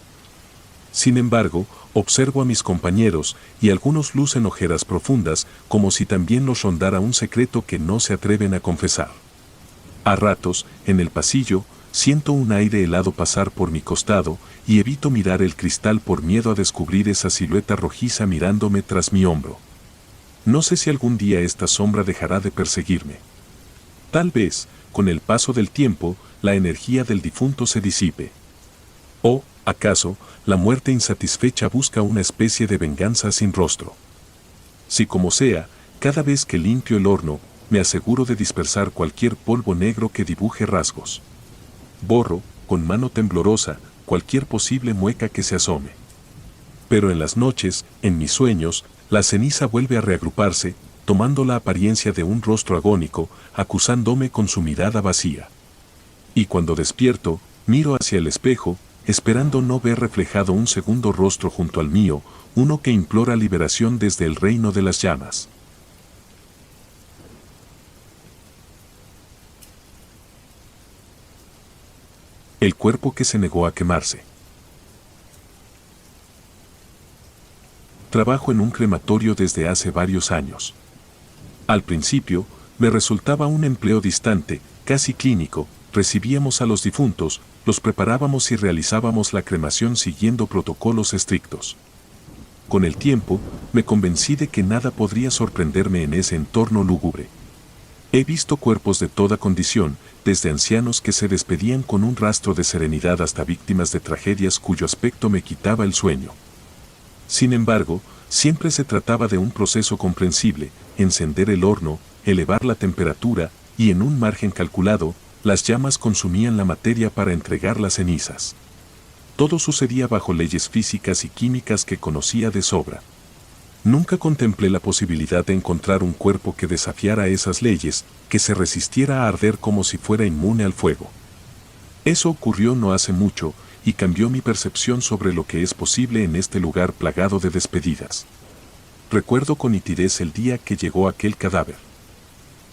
Sin embargo, observo a mis compañeros, y algunos lucen ojeras profundas, como si también los rondara un secreto que no se atreven a confesar. A ratos, en el pasillo, siento un aire helado pasar por mi costado, y evito mirar el cristal por miedo a descubrir esa silueta rojiza mirándome tras mi hombro. No sé si algún día esta sombra dejará de perseguirme. Tal vez, con el paso del tiempo, la energía del difunto se disipe. ¿O, acaso, la muerte insatisfecha busca una especie de venganza sin rostro? Si como sea, cada vez que limpio el horno, me aseguro de dispersar cualquier polvo negro que dibuje rasgos. Borro, con mano temblorosa, cualquier posible mueca que se asome. Pero en las noches, en mis sueños, la ceniza vuelve a reagruparse, tomando la apariencia de un rostro agónico, acusándome con su mirada vacía. Y cuando despierto, miro hacia el espejo, esperando no ver reflejado un segundo rostro junto al mío, uno que implora liberación desde el reino de las llamas. El cuerpo que se negó a quemarse. Trabajo en un crematorio desde hace varios años. Al principio, me resultaba un empleo distante, casi clínico. Recibíamos a los difuntos, los preparábamos y realizábamos la cremación siguiendo protocolos estrictos. Con el tiempo, me convencí de que nada podría sorprenderme en ese entorno lúgubre. He visto cuerpos de toda condición, desde ancianos que se despedían con un rastro de serenidad hasta víctimas de tragedias cuyo aspecto me quitaba el sueño. Sin embargo, siempre se trataba de un proceso comprensible: encender el horno, elevar la temperatura, y en un margen calculado, las llamas consumían la materia para entregar las cenizas. Todo sucedía bajo leyes físicas y químicas que conocía de sobra. Nunca contemplé la posibilidad de encontrar un cuerpo que desafiara esas leyes, que se resistiera a arder como si fuera inmune al fuego. Eso ocurrió no hace mucho, y cambió mi percepción sobre lo que es posible en este lugar plagado de despedidas. Recuerdo con nitidez el día que llegó aquel cadáver.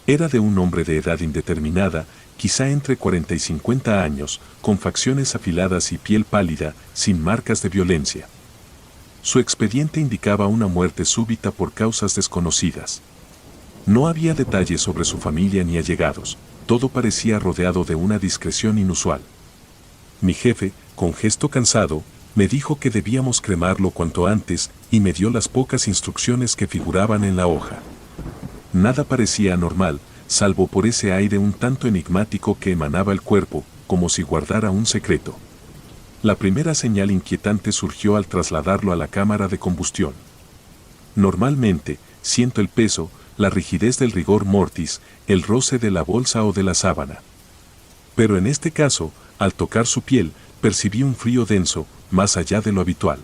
Era de un hombre de edad indeterminada, quizá entre 40 y 50 años, con facciones afiladas y piel pálida, sin marcas de violencia. Su expediente indicaba una muerte súbita por causas desconocidas. No había detalles sobre su familia ni allegados, todo parecía rodeado de una discreción inusual. Mi jefe, con gesto cansado, me dijo que debíamos cremarlo cuanto antes y me dio las pocas instrucciones que figuraban en la hoja. Nada parecía anormal, salvo por ese aire un tanto enigmático que emanaba el cuerpo, como si guardara un secreto. La primera señal inquietante surgió al trasladarlo a la cámara de combustión. Normalmente, siento el peso, la rigidez del rigor mortis, el roce de la bolsa o de la sábana. Pero en este caso, al tocar su piel, percibí un frío denso, más allá de lo habitual.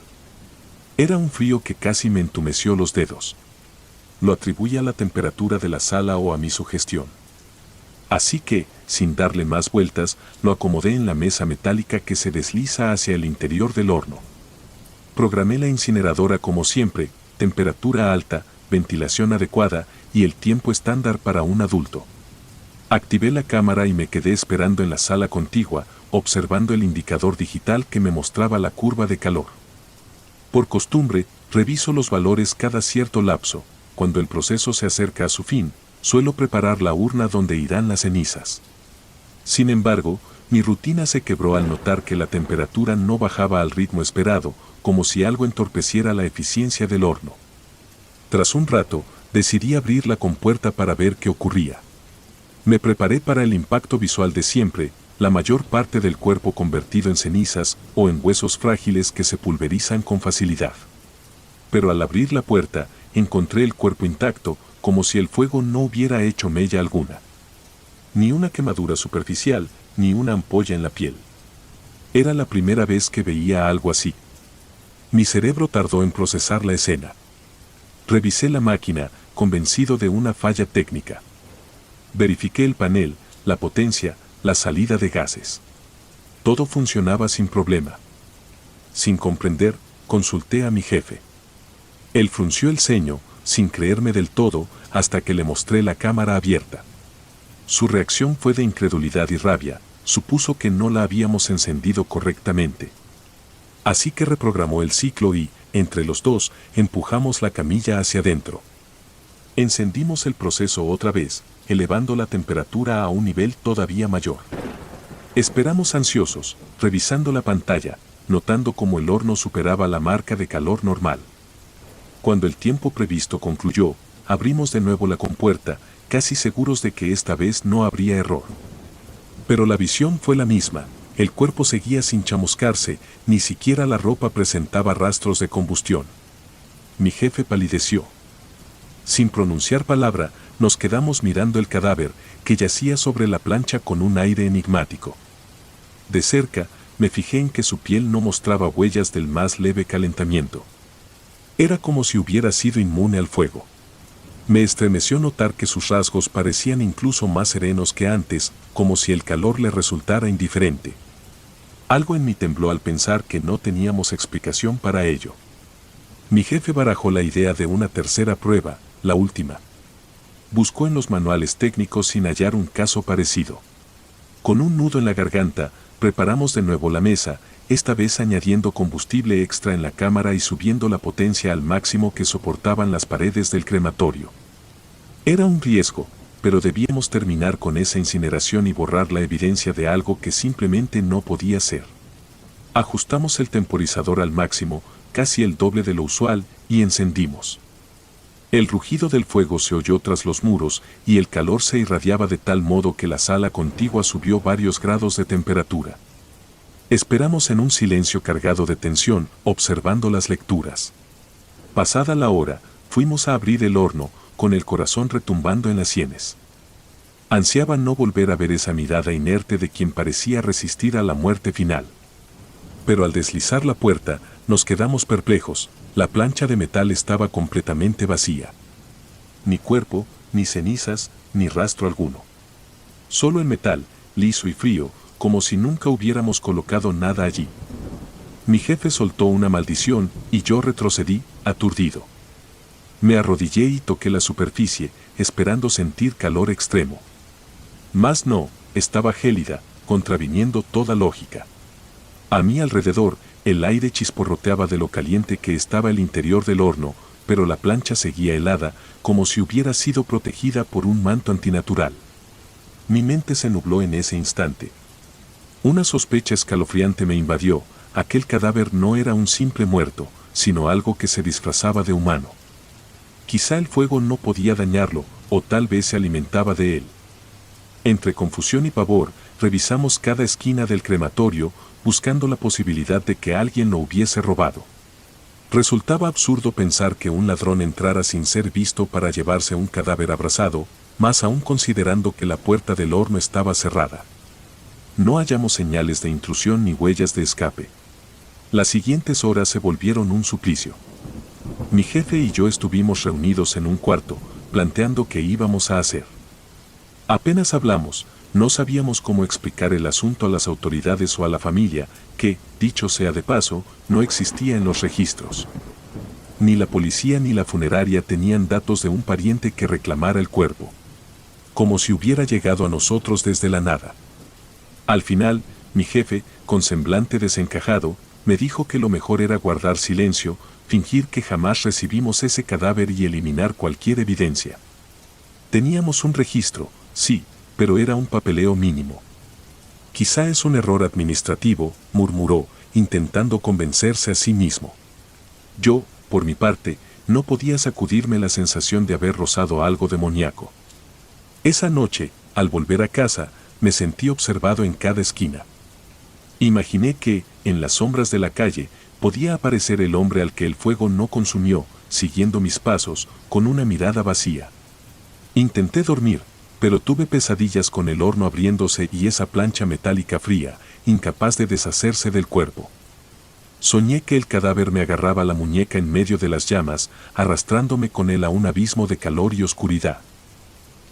Era un frío que casi me entumeció los dedos. Lo atribuí a la temperatura de la sala o a mi sugestión. Así que, sin darle más vueltas, lo acomodé en la mesa metálica que se desliza hacia el interior del horno. Programé la incineradora como siempre: temperatura alta, ventilación adecuada y el tiempo estándar para un adulto. Activé la cámara y me quedé esperando en la sala contigua, observando el indicador digital que me mostraba la curva de calor. Por costumbre, reviso los valores cada cierto lapso. Cuando el proceso se acerca a su fin, suelo preparar la urna donde irán las cenizas. Sin embargo, mi rutina se quebró al notar que la temperatura no bajaba al ritmo esperado, como si algo entorpeciera la eficiencia del horno. Tras un rato, decidí abrir la compuerta para ver qué ocurría. Me preparé para el impacto visual de siempre: la mayor parte del cuerpo convertido en cenizas o en huesos frágiles que se pulverizan con facilidad. Pero al abrir la puerta, encontré el cuerpo intacto, como si el fuego no hubiera hecho mella alguna. Ni una quemadura superficial, ni una ampolla en la piel. Era la primera vez que veía algo así. Mi cerebro tardó en procesar la escena. Revisé la máquina, convencido de una falla técnica. Verifiqué el panel, la potencia, la salida de gases. Todo funcionaba sin problema. Sin comprender, consulté a mi jefe. Él frunció el ceño, sin creerme del todo, hasta que le mostré la cámara abierta. Su reacción fue de incredulidad y rabia: supuso que no la habíamos encendido correctamente. Así que reprogramó el ciclo y, entre los dos, empujamos la camilla hacia adentro. Encendimos el proceso otra vez, elevando la temperatura a un nivel todavía mayor. Esperamos ansiosos, revisando la pantalla, notando cómo el horno superaba la marca de calor normal. Cuando el tiempo previsto concluyó, abrimos de nuevo la compuerta, casi seguros de que esta vez no habría error. Pero la visión fue la misma: el cuerpo seguía sin chamuscarse, ni siquiera la ropa presentaba rastros de combustión. Mi jefe palideció. Sin pronunciar palabra, nos quedamos mirando el cadáver, que yacía sobre la plancha con un aire enigmático. De cerca, me fijé en que su piel no mostraba huellas del más leve calentamiento. Era como si hubiera sido inmune al fuego. Me estremeció notar que sus rasgos parecían incluso más serenos que antes, como si el calor le resultara indiferente. Algo en mí tembló al pensar que no teníamos explicación para ello. Mi jefe barajó la idea de una tercera prueba, la última. Buscó en los manuales técnicos sin hallar un caso parecido. Con un nudo en la garganta, preparamos de nuevo la mesa, esta vez añadiendo combustible extra en la cámara y subiendo la potencia al máximo que soportaban las paredes del crematorio. Era un riesgo, pero debíamos terminar con esa incineración y borrar la evidencia de algo que simplemente no podía ser. Ajustamos el temporizador al máximo, casi el doble de lo usual, y encendimos. El rugido del fuego se oyó tras los muros y el calor se irradiaba de tal modo que la sala contigua subió varios grados de temperatura. Esperamos en un silencio cargado de tensión, observando las lecturas. Pasada la hora, fuimos a abrir el horno, con el corazón retumbando en las sienes. Ansiaba no volver a ver esa mirada inerte de quien parecía resistir a la muerte final. Pero al deslizar la puerta, nos quedamos perplejos, la plancha de metal estaba completamente vacía. Ni cuerpo, ni cenizas, ni rastro alguno. Solo el metal, liso y frío, como si nunca hubiéramos colocado nada allí. Mi jefe soltó una maldición y yo retrocedí, aturdido. Me arrodillé y toqué la superficie, esperando sentir calor extremo. Mas no, estaba gélida, contraviniendo toda lógica. A mi alrededor, el aire chisporroteaba de lo caliente que estaba el interior del horno, pero la plancha seguía helada, como si hubiera sido protegida por un manto antinatural. Mi mente se nubló en ese instante. Una sospecha escalofriante me invadió, aquel cadáver no era un simple muerto, sino algo que se disfrazaba de humano. Quizá el fuego no podía dañarlo, o tal vez se alimentaba de él. Entre confusión y pavor, revisamos cada esquina del crematorio, buscando la posibilidad de que alguien lo hubiese robado. Resultaba absurdo pensar que un ladrón entrara sin ser visto para llevarse un cadáver abrasado, más aún considerando que la puerta del horno estaba cerrada. No hallamos señales de intrusión ni huellas de escape. Las siguientes horas se volvieron un suplicio. Mi jefe y yo estuvimos reunidos en un cuarto, planteando qué íbamos a hacer. Apenas hablamos, no sabíamos cómo explicar el asunto a las autoridades o a la familia, que, dicho sea de paso, no existía en los registros. Ni la policía ni la funeraria tenían datos de un pariente que reclamara el cuerpo. Como si hubiera llegado a nosotros desde la nada. Al final, mi jefe, con semblante desencajado, me dijo que lo mejor era guardar silencio, fingir que jamás recibimos ese cadáver y eliminar cualquier evidencia. Teníamos un registro, sí, pero era un papeleo mínimo. Quizá es un error administrativo, murmuró, intentando convencerse a sí mismo. Yo, por mi parte, no podía sacudirme la sensación de haber rozado algo demoníaco. Esa noche, al volver a casa, me sentí observado en cada esquina. Imaginé que, en las sombras de la calle, podía aparecer el hombre al que el fuego no consumió, siguiendo mis pasos, con una mirada vacía. Intenté dormir, pero tuve pesadillas con el horno abriéndose y esa plancha metálica fría, incapaz de deshacerse del cuerpo. Soñé que el cadáver me agarraba la muñeca en medio de las llamas, arrastrándome con él a un abismo de calor y oscuridad.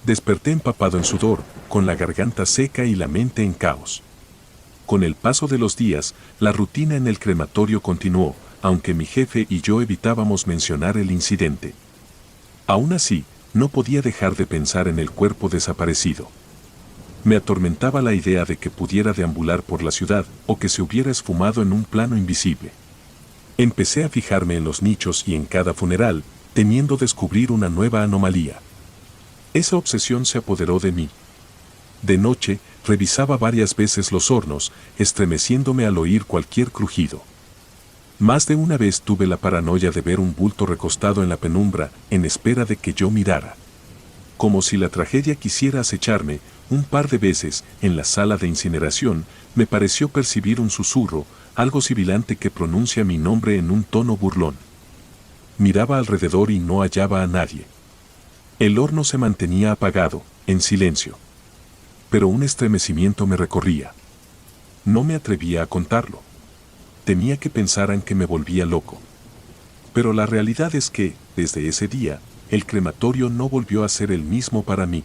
Desperté empapado en sudor, con la garganta seca y la mente en caos. Con el paso de los días, la rutina en el crematorio continuó, aunque mi jefe y yo evitábamos mencionar el incidente. Aún así, no podía dejar de pensar en el cuerpo desaparecido. Me atormentaba la idea de que pudiera deambular por la ciudad o que se hubiera esfumado en un plano invisible. Empecé a fijarme en los nichos y en cada funeral, temiendo descubrir una nueva anomalía. Esa obsesión se apoderó de mí. De noche, revisaba varias veces los hornos, estremeciéndome al oír cualquier crujido. Más de una vez tuve la paranoia de ver un bulto recostado en la penumbra, en espera de que yo mirara. Como si la tragedia quisiera acecharme, un par de veces, en la sala de incineración, me pareció percibir un susurro, algo sibilante que pronuncia mi nombre en un tono burlón. Miraba alrededor y no hallaba a nadie. El horno se mantenía apagado, en silencio. Pero un estremecimiento me recorría. No me atrevía a contarlo. Temía que pensaran que me volvía loco. Pero la realidad es que, desde ese día, el crematorio no volvió a ser el mismo para mí.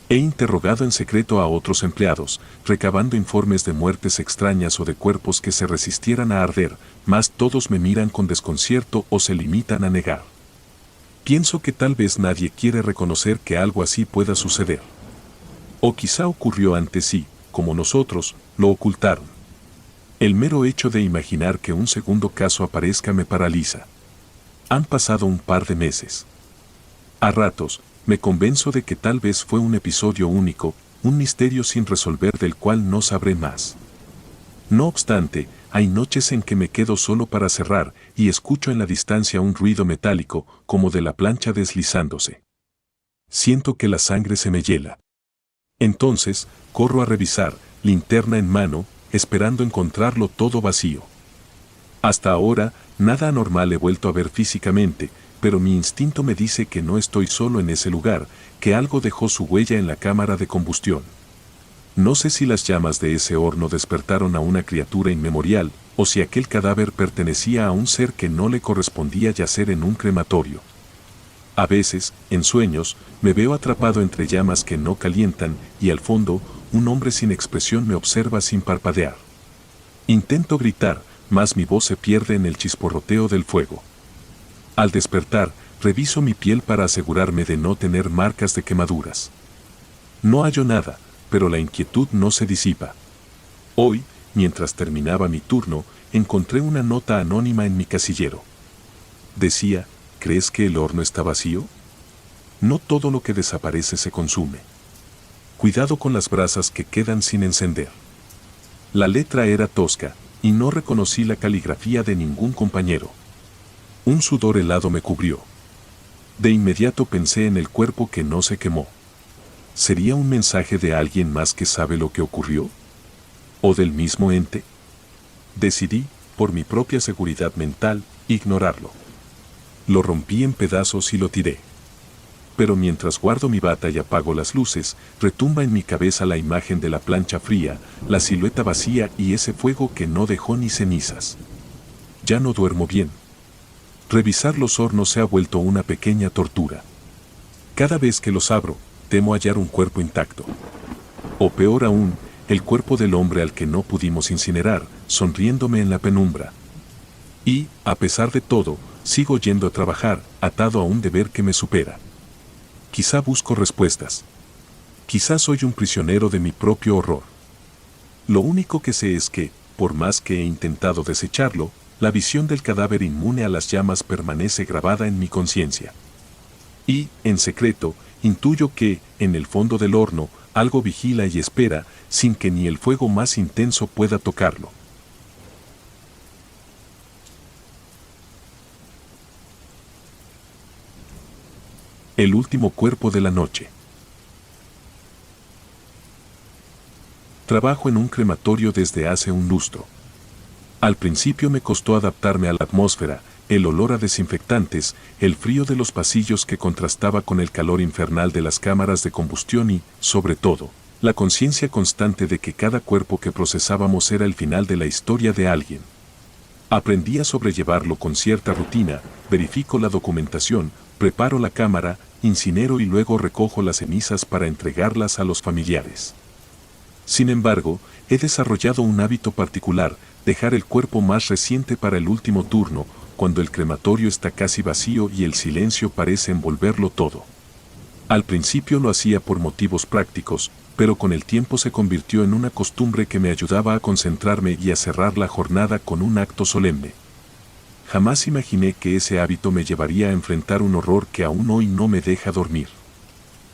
He interrogado en secreto a otros empleados, recabando informes de muertes extrañas o de cuerpos que se resistieran a arder, mas todos me miran con desconcierto o se limitan a negar. Pienso que tal vez nadie quiere reconocer que algo así pueda suceder. O quizá ocurrió antes y, como nosotros, lo ocultaron. El mero hecho de imaginar que un segundo caso aparezca me paraliza. Han pasado un par de meses. A ratos, me convenzo de que tal vez fue un episodio único, un misterio sin resolver del cual no sabré más. No obstante, hay noches en que me quedo solo para cerrar y escucho en la distancia un ruido metálico, como de la plancha deslizándose. Siento que la sangre se me hiela. Entonces, corro a revisar, linterna en mano, esperando encontrarlo todo vacío. Hasta ahora, nada anormal he vuelto a ver físicamente, pero mi instinto me dice que no estoy solo en ese lugar, que algo dejó su huella en la cámara de combustión. No sé si las llamas de ese horno despertaron a una criatura inmemorial, o si aquel cadáver pertenecía a un ser que no le correspondía yacer en un crematorio. A veces, en sueños, me veo atrapado entre llamas que no calientan, y al fondo, un hombre sin expresión me observa sin parpadear. Intento gritar, mas mi voz se pierde en el chisporroteo del fuego. Al despertar, reviso mi piel para asegurarme de no tener marcas de quemaduras. No hallo nada, pero la inquietud no se disipa. Hoy, mientras terminaba mi turno, encontré una nota anónima en mi casillero. Decía, ¿crees que el horno está vacío? No todo lo que desaparece se consume. Cuidado con las brasas que quedan sin encender. La letra era tosca, y no reconocí la caligrafía de ningún compañero. Un sudor helado me cubrió. De inmediato pensé en el cuerpo que no se quemó. ¿Sería un mensaje de alguien más que sabe lo que ocurrió? ¿O del mismo ente? Decidí, por mi propia seguridad mental, ignorarlo. Lo rompí en pedazos y lo tiré. Pero mientras guardo mi bata y apago las luces, retumba en mi cabeza la imagen de la plancha fría, la silueta vacía y ese fuego que no dejó ni cenizas. Ya no duermo bien. Revisar los hornos se ha vuelto una pequeña tortura. Cada vez que los abro, temo hallar un cuerpo intacto. O peor aún, el cuerpo del hombre al que no pudimos incinerar, sonriéndome en la penumbra. Y, a pesar de todo, sigo yendo a trabajar, atado a un deber que me supera. Quizá busco respuestas. Quizá soy un prisionero de mi propio horror. Lo único que sé es que, por más que he intentado desecharlo, la visión del cadáver inmune a las llamas permanece grabada en mi conciencia. Y, en secreto, intuyo que, en el fondo del horno, algo vigila y espera, sin que ni el fuego más intenso pueda tocarlo. El último cuerpo de la noche. Trabajo en un crematorio desde hace un lustro. Al principio me costó adaptarme a la atmósfera, el olor a desinfectantes, el frío de los pasillos que contrastaba con el calor infernal de las cámaras de combustión y, sobre todo, la conciencia constante de que cada cuerpo que procesábamos era el final de la historia de alguien. Aprendí a sobrellevarlo con cierta rutina, verifico la documentación, preparo la cámara, incinero y luego recojo las cenizas para entregarlas a los familiares. Sin embargo, he desarrollado un hábito particular, dejar el cuerpo más reciente para el último turno, cuando el crematorio está casi vacío y el silencio parece envolverlo todo. Al principio lo hacía por motivos prácticos, pero con el tiempo se convirtió en una costumbre que me ayudaba a concentrarme y a cerrar la jornada con un acto solemne. Jamás imaginé que ese hábito me llevaría a enfrentar un horror que aún hoy no me deja dormir.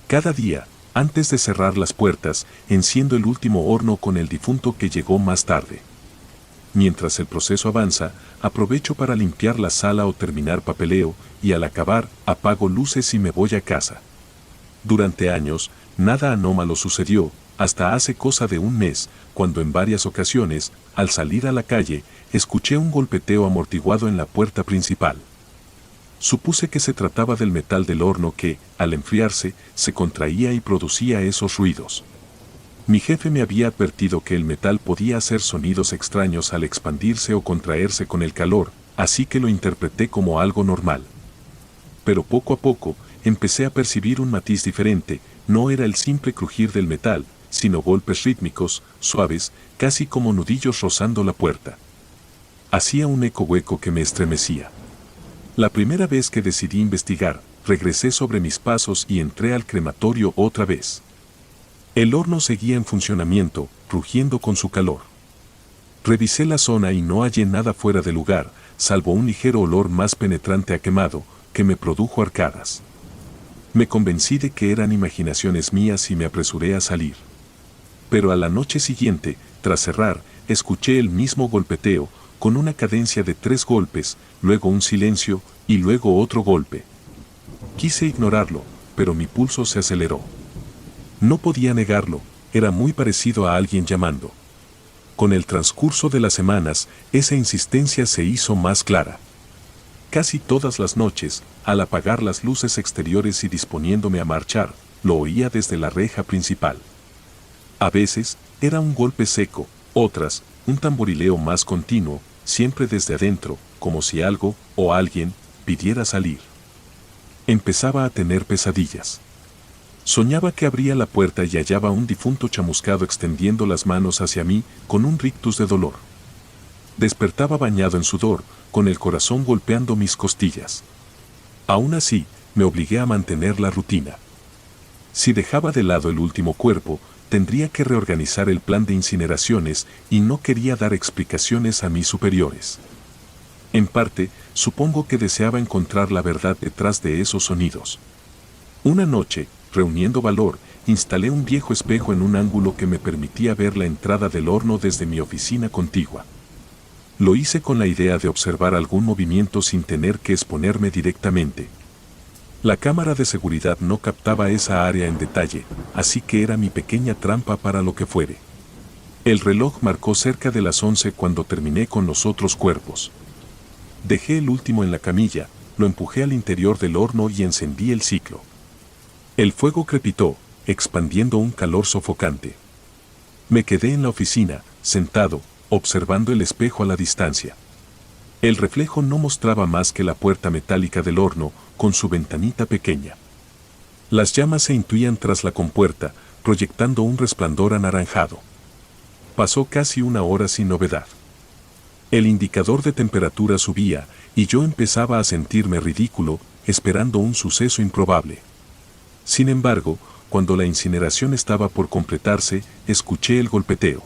Cada día, antes de cerrar las puertas, enciendo el último horno con el difunto que llegó más tarde. Mientras el proceso avanza, aprovecho para limpiar la sala o terminar papeleo, y al acabar, apago luces y me voy a casa. Durante años, nada anómalo sucedió, hasta hace cosa de un mes, cuando en varias ocasiones, al salir a la calle, escuché un golpeteo amortiguado en la puerta principal. Supuse que se trataba del metal del horno que, al enfriarse, se contraía y producía esos ruidos. Mi jefe me había advertido que el metal podía hacer sonidos extraños al expandirse o contraerse con el calor, así que lo interpreté como algo normal. Pero poco a poco, empecé a percibir un matiz diferente, no era el simple crujir del metal, sino golpes rítmicos, suaves, casi como nudillos rozando la puerta. Hacía un eco hueco que me estremecía. La primera vez que decidí investigar, regresé sobre mis pasos y entré al crematorio otra vez. El horno seguía en funcionamiento, rugiendo con su calor. Revisé la zona y no hallé nada fuera de lugar, salvo un ligero olor más penetrante a quemado, que me produjo arcadas. Me convencí de que eran imaginaciones mías y me apresuré a salir. Pero a la noche siguiente, tras cerrar, escuché el mismo golpeteo, con una cadencia de 3 golpes, luego un silencio, y luego otro golpe. Quise ignorarlo, pero mi pulso se aceleró. No podía negarlo, era muy parecido a alguien llamando. Con el transcurso de las semanas, esa insistencia se hizo más clara. Casi todas las noches, al apagar las luces exteriores y disponiéndome a marchar, lo oía desde la reja principal. A veces, era un golpe seco, otras, un tamborileo más continuo, siempre desde adentro, como si algo, o alguien, pidiera salir. Empezaba a tener pesadillas. Soñaba que abría la puerta y hallaba a un difunto chamuscado extendiendo las manos hacia mí, con un rictus de dolor. Despertaba bañado en sudor, con el corazón golpeando mis costillas. Aún así, me obligué a mantener la rutina. Si dejaba de lado el último cuerpo, tendría que reorganizar el plan de incineraciones y no quería dar explicaciones a mis superiores. En parte, supongo que deseaba encontrar la verdad detrás de esos sonidos. Una noche, reuniendo valor, instalé un viejo espejo en un ángulo que me permitía ver la entrada del horno desde mi oficina contigua. Lo hice con la idea de observar algún movimiento sin tener que exponerme directamente. La cámara de seguridad no captaba esa área en detalle, así que era mi pequeña trampa para lo que fuere. El reloj marcó cerca de las 11 cuando terminé con los otros cuerpos. Dejé el último en la camilla, lo empujé al interior del horno y encendí el ciclo. El fuego crepitó, expandiendo un calor sofocante. Me quedé en la oficina, sentado, observando el espejo a la distancia. El reflejo no mostraba más que la puerta metálica del horno, con su ventanita pequeña. Las llamas se intuían tras la compuerta, proyectando un resplandor anaranjado. Pasó casi una hora sin novedad. El indicador de temperatura subía, y yo empezaba a sentirme ridículo, esperando un suceso improbable. Sin embargo, cuando la incineración estaba por completarse, escuché el golpeteo.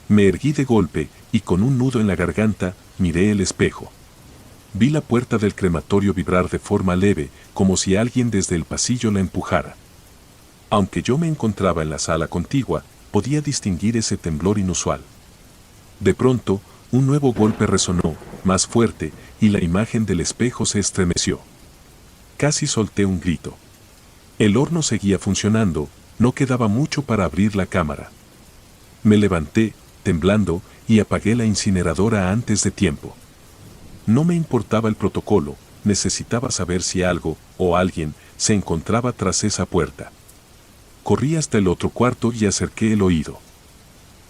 Me erguí de golpe, y con un nudo en la garganta, miré el espejo. Vi la puerta del crematorio vibrar de forma leve, como si alguien desde el pasillo la empujara. Aunque yo me encontraba en la sala contigua, podía distinguir ese temblor inusual. De pronto, un nuevo golpe resonó, más fuerte, y la imagen del espejo se estremeció. Casi solté un grito. El horno seguía funcionando, no quedaba mucho para abrir la cámara. Me levanté, temblando, y apagué la incineradora antes de tiempo. No me importaba el protocolo, necesitaba saber si algo, o alguien, se encontraba tras esa puerta. Corrí hasta el otro cuarto y acerqué el oído.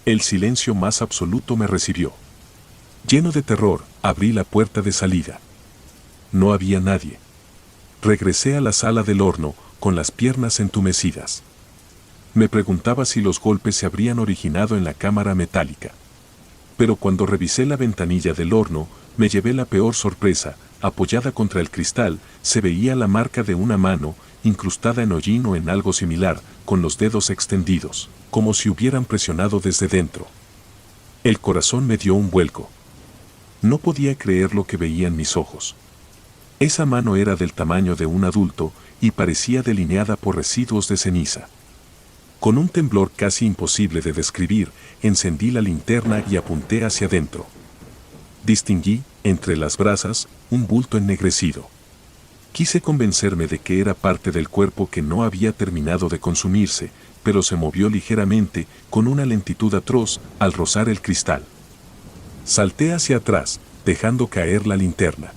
El silencio más absoluto me recibió. Lleno de terror, abrí la puerta de salida. No había nadie. Regresé a la sala del horno, con las piernas entumecidas. Me preguntaba si los golpes se habrían originado en la cámara metálica. Pero cuando revisé la ventanilla del horno, me llevé la peor sorpresa. Apoyada contra el cristal, se veía la marca de una mano, incrustada en hollín o en algo similar, con los dedos extendidos, como si hubieran presionado desde dentro. El corazón me dio un vuelco. No podía creer lo que veían mis ojos. Esa mano era del tamaño de un adulto, y parecía delineada por residuos de ceniza. Con un temblor casi imposible de describir, encendí la linterna y apunté hacia adentro. Distinguí, entre las brasas, un bulto ennegrecido. Quise convencerme de que era parte del cuerpo que no había terminado de consumirse, pero se movió ligeramente, con una lentitud atroz, al rozar el cristal. Salté hacia atrás, dejando caer la linterna.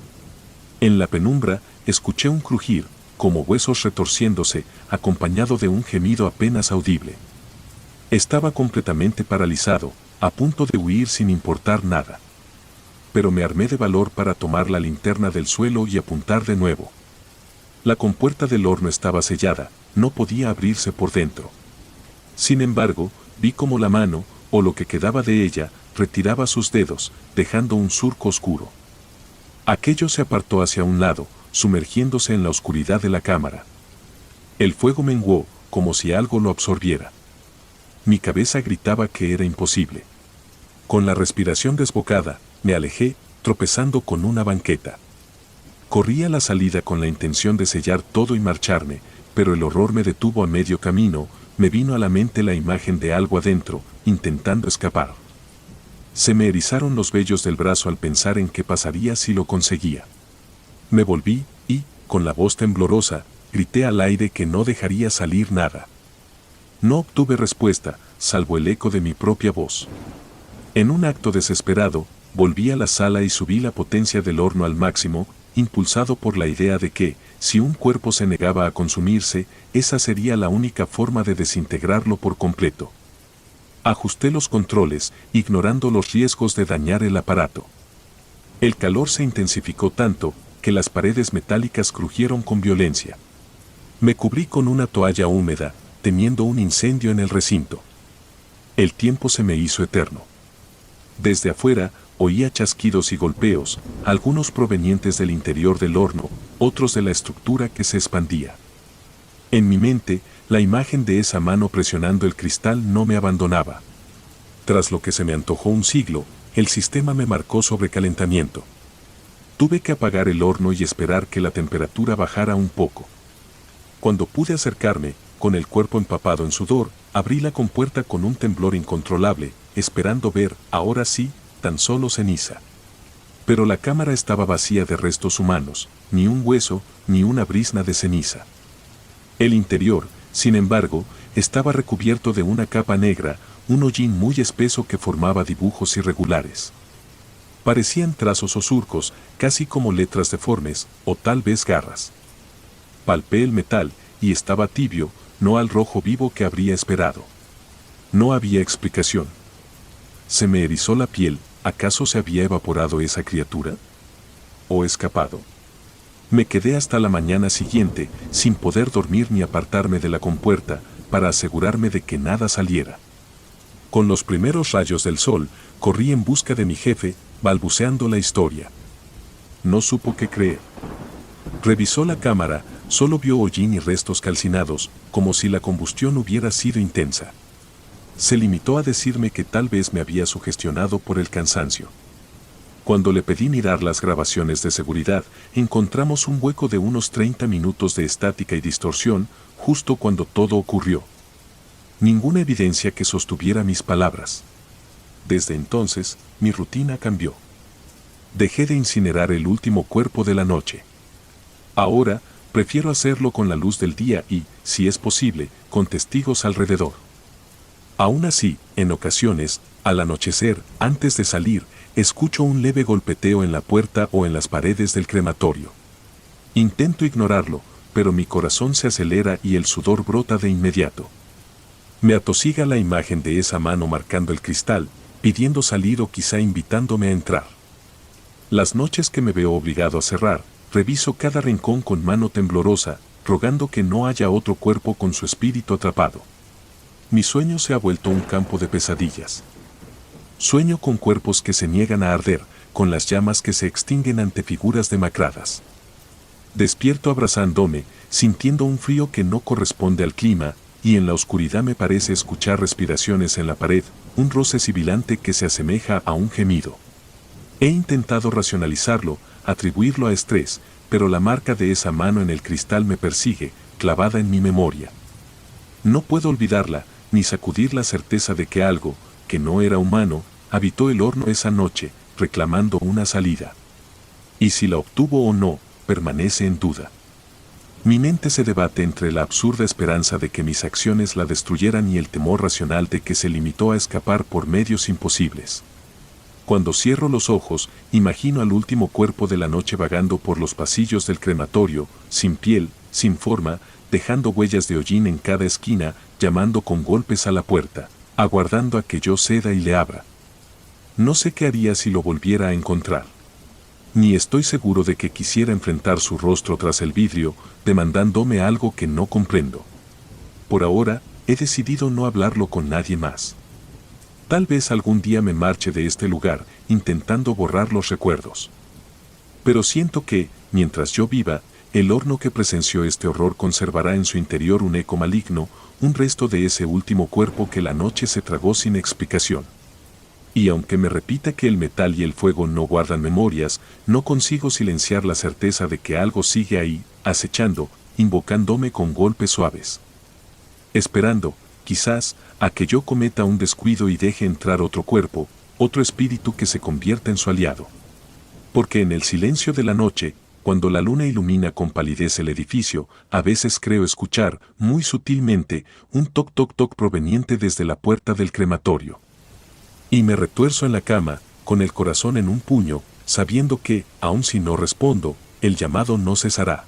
En la penumbra, escuché un crujir, como huesos retorciéndose, acompañado de un gemido apenas audible. Estaba completamente paralizado, a punto de huir sin importar nada. Pero me armé de valor para tomar la linterna del suelo y apuntar de nuevo. La compuerta del horno estaba sellada, no podía abrirse por dentro. Sin embargo, vi cómo la mano, o lo que quedaba de ella, retiraba sus dedos, dejando un surco oscuro. Aquello se apartó hacia un lado, sumergiéndose en la oscuridad de la cámara. El fuego menguó, como si algo lo absorbiera. Mi cabeza gritaba que era imposible. Con la respiración desbocada, me alejé, tropezando con una banqueta. Corrí a la salida con la intención de sellar todo y marcharme, pero el horror me detuvo a medio camino, me vino a la mente la imagen de algo adentro, intentando escapar. Se me erizaron los vellos del brazo al pensar en qué pasaría si lo conseguía. Me volví y, con la voz temblorosa, grité al aire que no dejaría salir nada. No obtuve respuesta, salvo el eco de mi propia voz. En un acto desesperado, volví a la sala y subí la potencia del horno al máximo, impulsado por la idea de que, si un cuerpo se negaba a consumirse, esa sería la única forma de desintegrarlo por completo. Ajusté los controles, ignorando los riesgos de dañar el aparato. El calor se intensificó tanto, que las paredes metálicas crujieron con violencia. Me cubrí con una toalla húmeda, temiendo un incendio en el recinto. El tiempo se me hizo eterno. Desde afuera, oía chasquidos y golpeos, algunos provenientes del interior del horno, otros de la estructura que se expandía. En mi mente, la imagen de esa mano presionando el cristal no me abandonaba. Tras lo que se me antojó un siglo, el sistema me marcó sobrecalentamiento. Tuve que apagar el horno y esperar que la temperatura bajara un poco. Cuando pude acercarme, con el cuerpo empapado en sudor, abrí la compuerta con un temblor incontrolable, esperando ver, ahora sí, tan solo ceniza. Pero la cámara estaba vacía de restos humanos, ni un hueso, ni una brizna de ceniza. El interior, sin embargo, estaba recubierto de una capa negra, un hollín muy espeso que formaba dibujos irregulares. Parecían trazos o surcos, casi como letras deformes, o tal vez garras. Palpé el metal, y estaba tibio, no al rojo vivo que habría esperado. No había explicación. Se me erizó la piel, ¿acaso se había evaporado esa criatura? ¿O escapado? Me quedé hasta la mañana siguiente, sin poder dormir ni apartarme de la compuerta, para asegurarme de que nada saliera. Con los primeros rayos del sol, corrí en busca de mi jefe, balbuceando la historia. No supo qué creer. Revisó la cámara, solo vio hollín y restos calcinados, como si la combustión hubiera sido intensa. Se limitó a decirme que tal vez me había sugestionado por el cansancio. Cuando le pedí mirar las grabaciones de seguridad, encontramos un hueco de unos 30 minutos de estática y distorsión, justo cuando todo ocurrió. Ninguna evidencia que sostuviera mis palabras. Desde entonces, mi rutina cambió. Dejé de incinerar el último cuerpo de la noche. Ahora, prefiero hacerlo con la luz del día y, si es posible, con testigos alrededor. Aún así, en ocasiones, al anochecer, antes de salir, escucho un leve golpeteo en la puerta o en las paredes del crematorio. Intento ignorarlo, pero mi corazón se acelera y el sudor brota de inmediato. Me atosiga la imagen de esa mano marcando el cristal, pidiendo salir o quizá invitándome a entrar. Las noches que me veo obligado a cerrar, reviso cada rincón con mano temblorosa, rogando que no haya otro cuerpo con su espíritu atrapado. Mi sueño se ha vuelto un campo de pesadillas. Sueño con cuerpos que se niegan a arder, con las llamas que se extinguen ante figuras demacradas. Despierto abrazándome, sintiendo un frío que no corresponde al clima, y en la oscuridad me parece escuchar respiraciones en la pared, un roce sibilante que se asemeja a un gemido. He intentado racionalizarlo, atribuirlo a estrés, pero la marca de esa mano en el cristal me persigue, clavada en mi memoria. No puedo olvidarla, ni sacudir la certeza de que algo, que no era humano, habitó el horno esa noche, reclamando una salida. Y si la obtuvo o no, permanece en duda. Mi mente se debate entre la absurda esperanza de que mis acciones la destruyeran y el temor racional de que se limitó a escapar por medios imposibles. Cuando cierro los ojos, imagino al último cuerpo de la noche vagando por los pasillos del crematorio, sin piel, sin forma, dejando huellas de hollín en cada esquina, llamando con golpes a la puerta. aguardando a que yo ceda y le abra. No sé qué haría si lo volviera a encontrar. Ni estoy seguro de que quisiera enfrentar su rostro tras el vidrio, demandándome algo que no comprendo. Por ahora, he decidido no hablarlo con nadie más. Tal vez algún día me marche de este lugar, intentando borrar los recuerdos. Pero siento que, mientras yo viva, el horno que presenció este horror conservará en su interior un eco maligno, un resto de ese último cuerpo que la noche se tragó sin explicación. Y aunque me repita que el metal y el fuego no guardan memorias, no consigo silenciar la certeza de que algo sigue ahí, acechando, invocándome con golpes suaves. Esperando, quizás, a que yo cometa un descuido y deje entrar otro cuerpo, otro espíritu que se convierta en su aliado. Porque en el silencio de la noche, cuando la luna ilumina con palidez el edificio, a veces creo escuchar, muy sutilmente, un toc toc toc proveniente desde la puerta del crematorio. Y me retuerzo en la cama, con el corazón en un puño, sabiendo que, aun si no respondo, el llamado no cesará.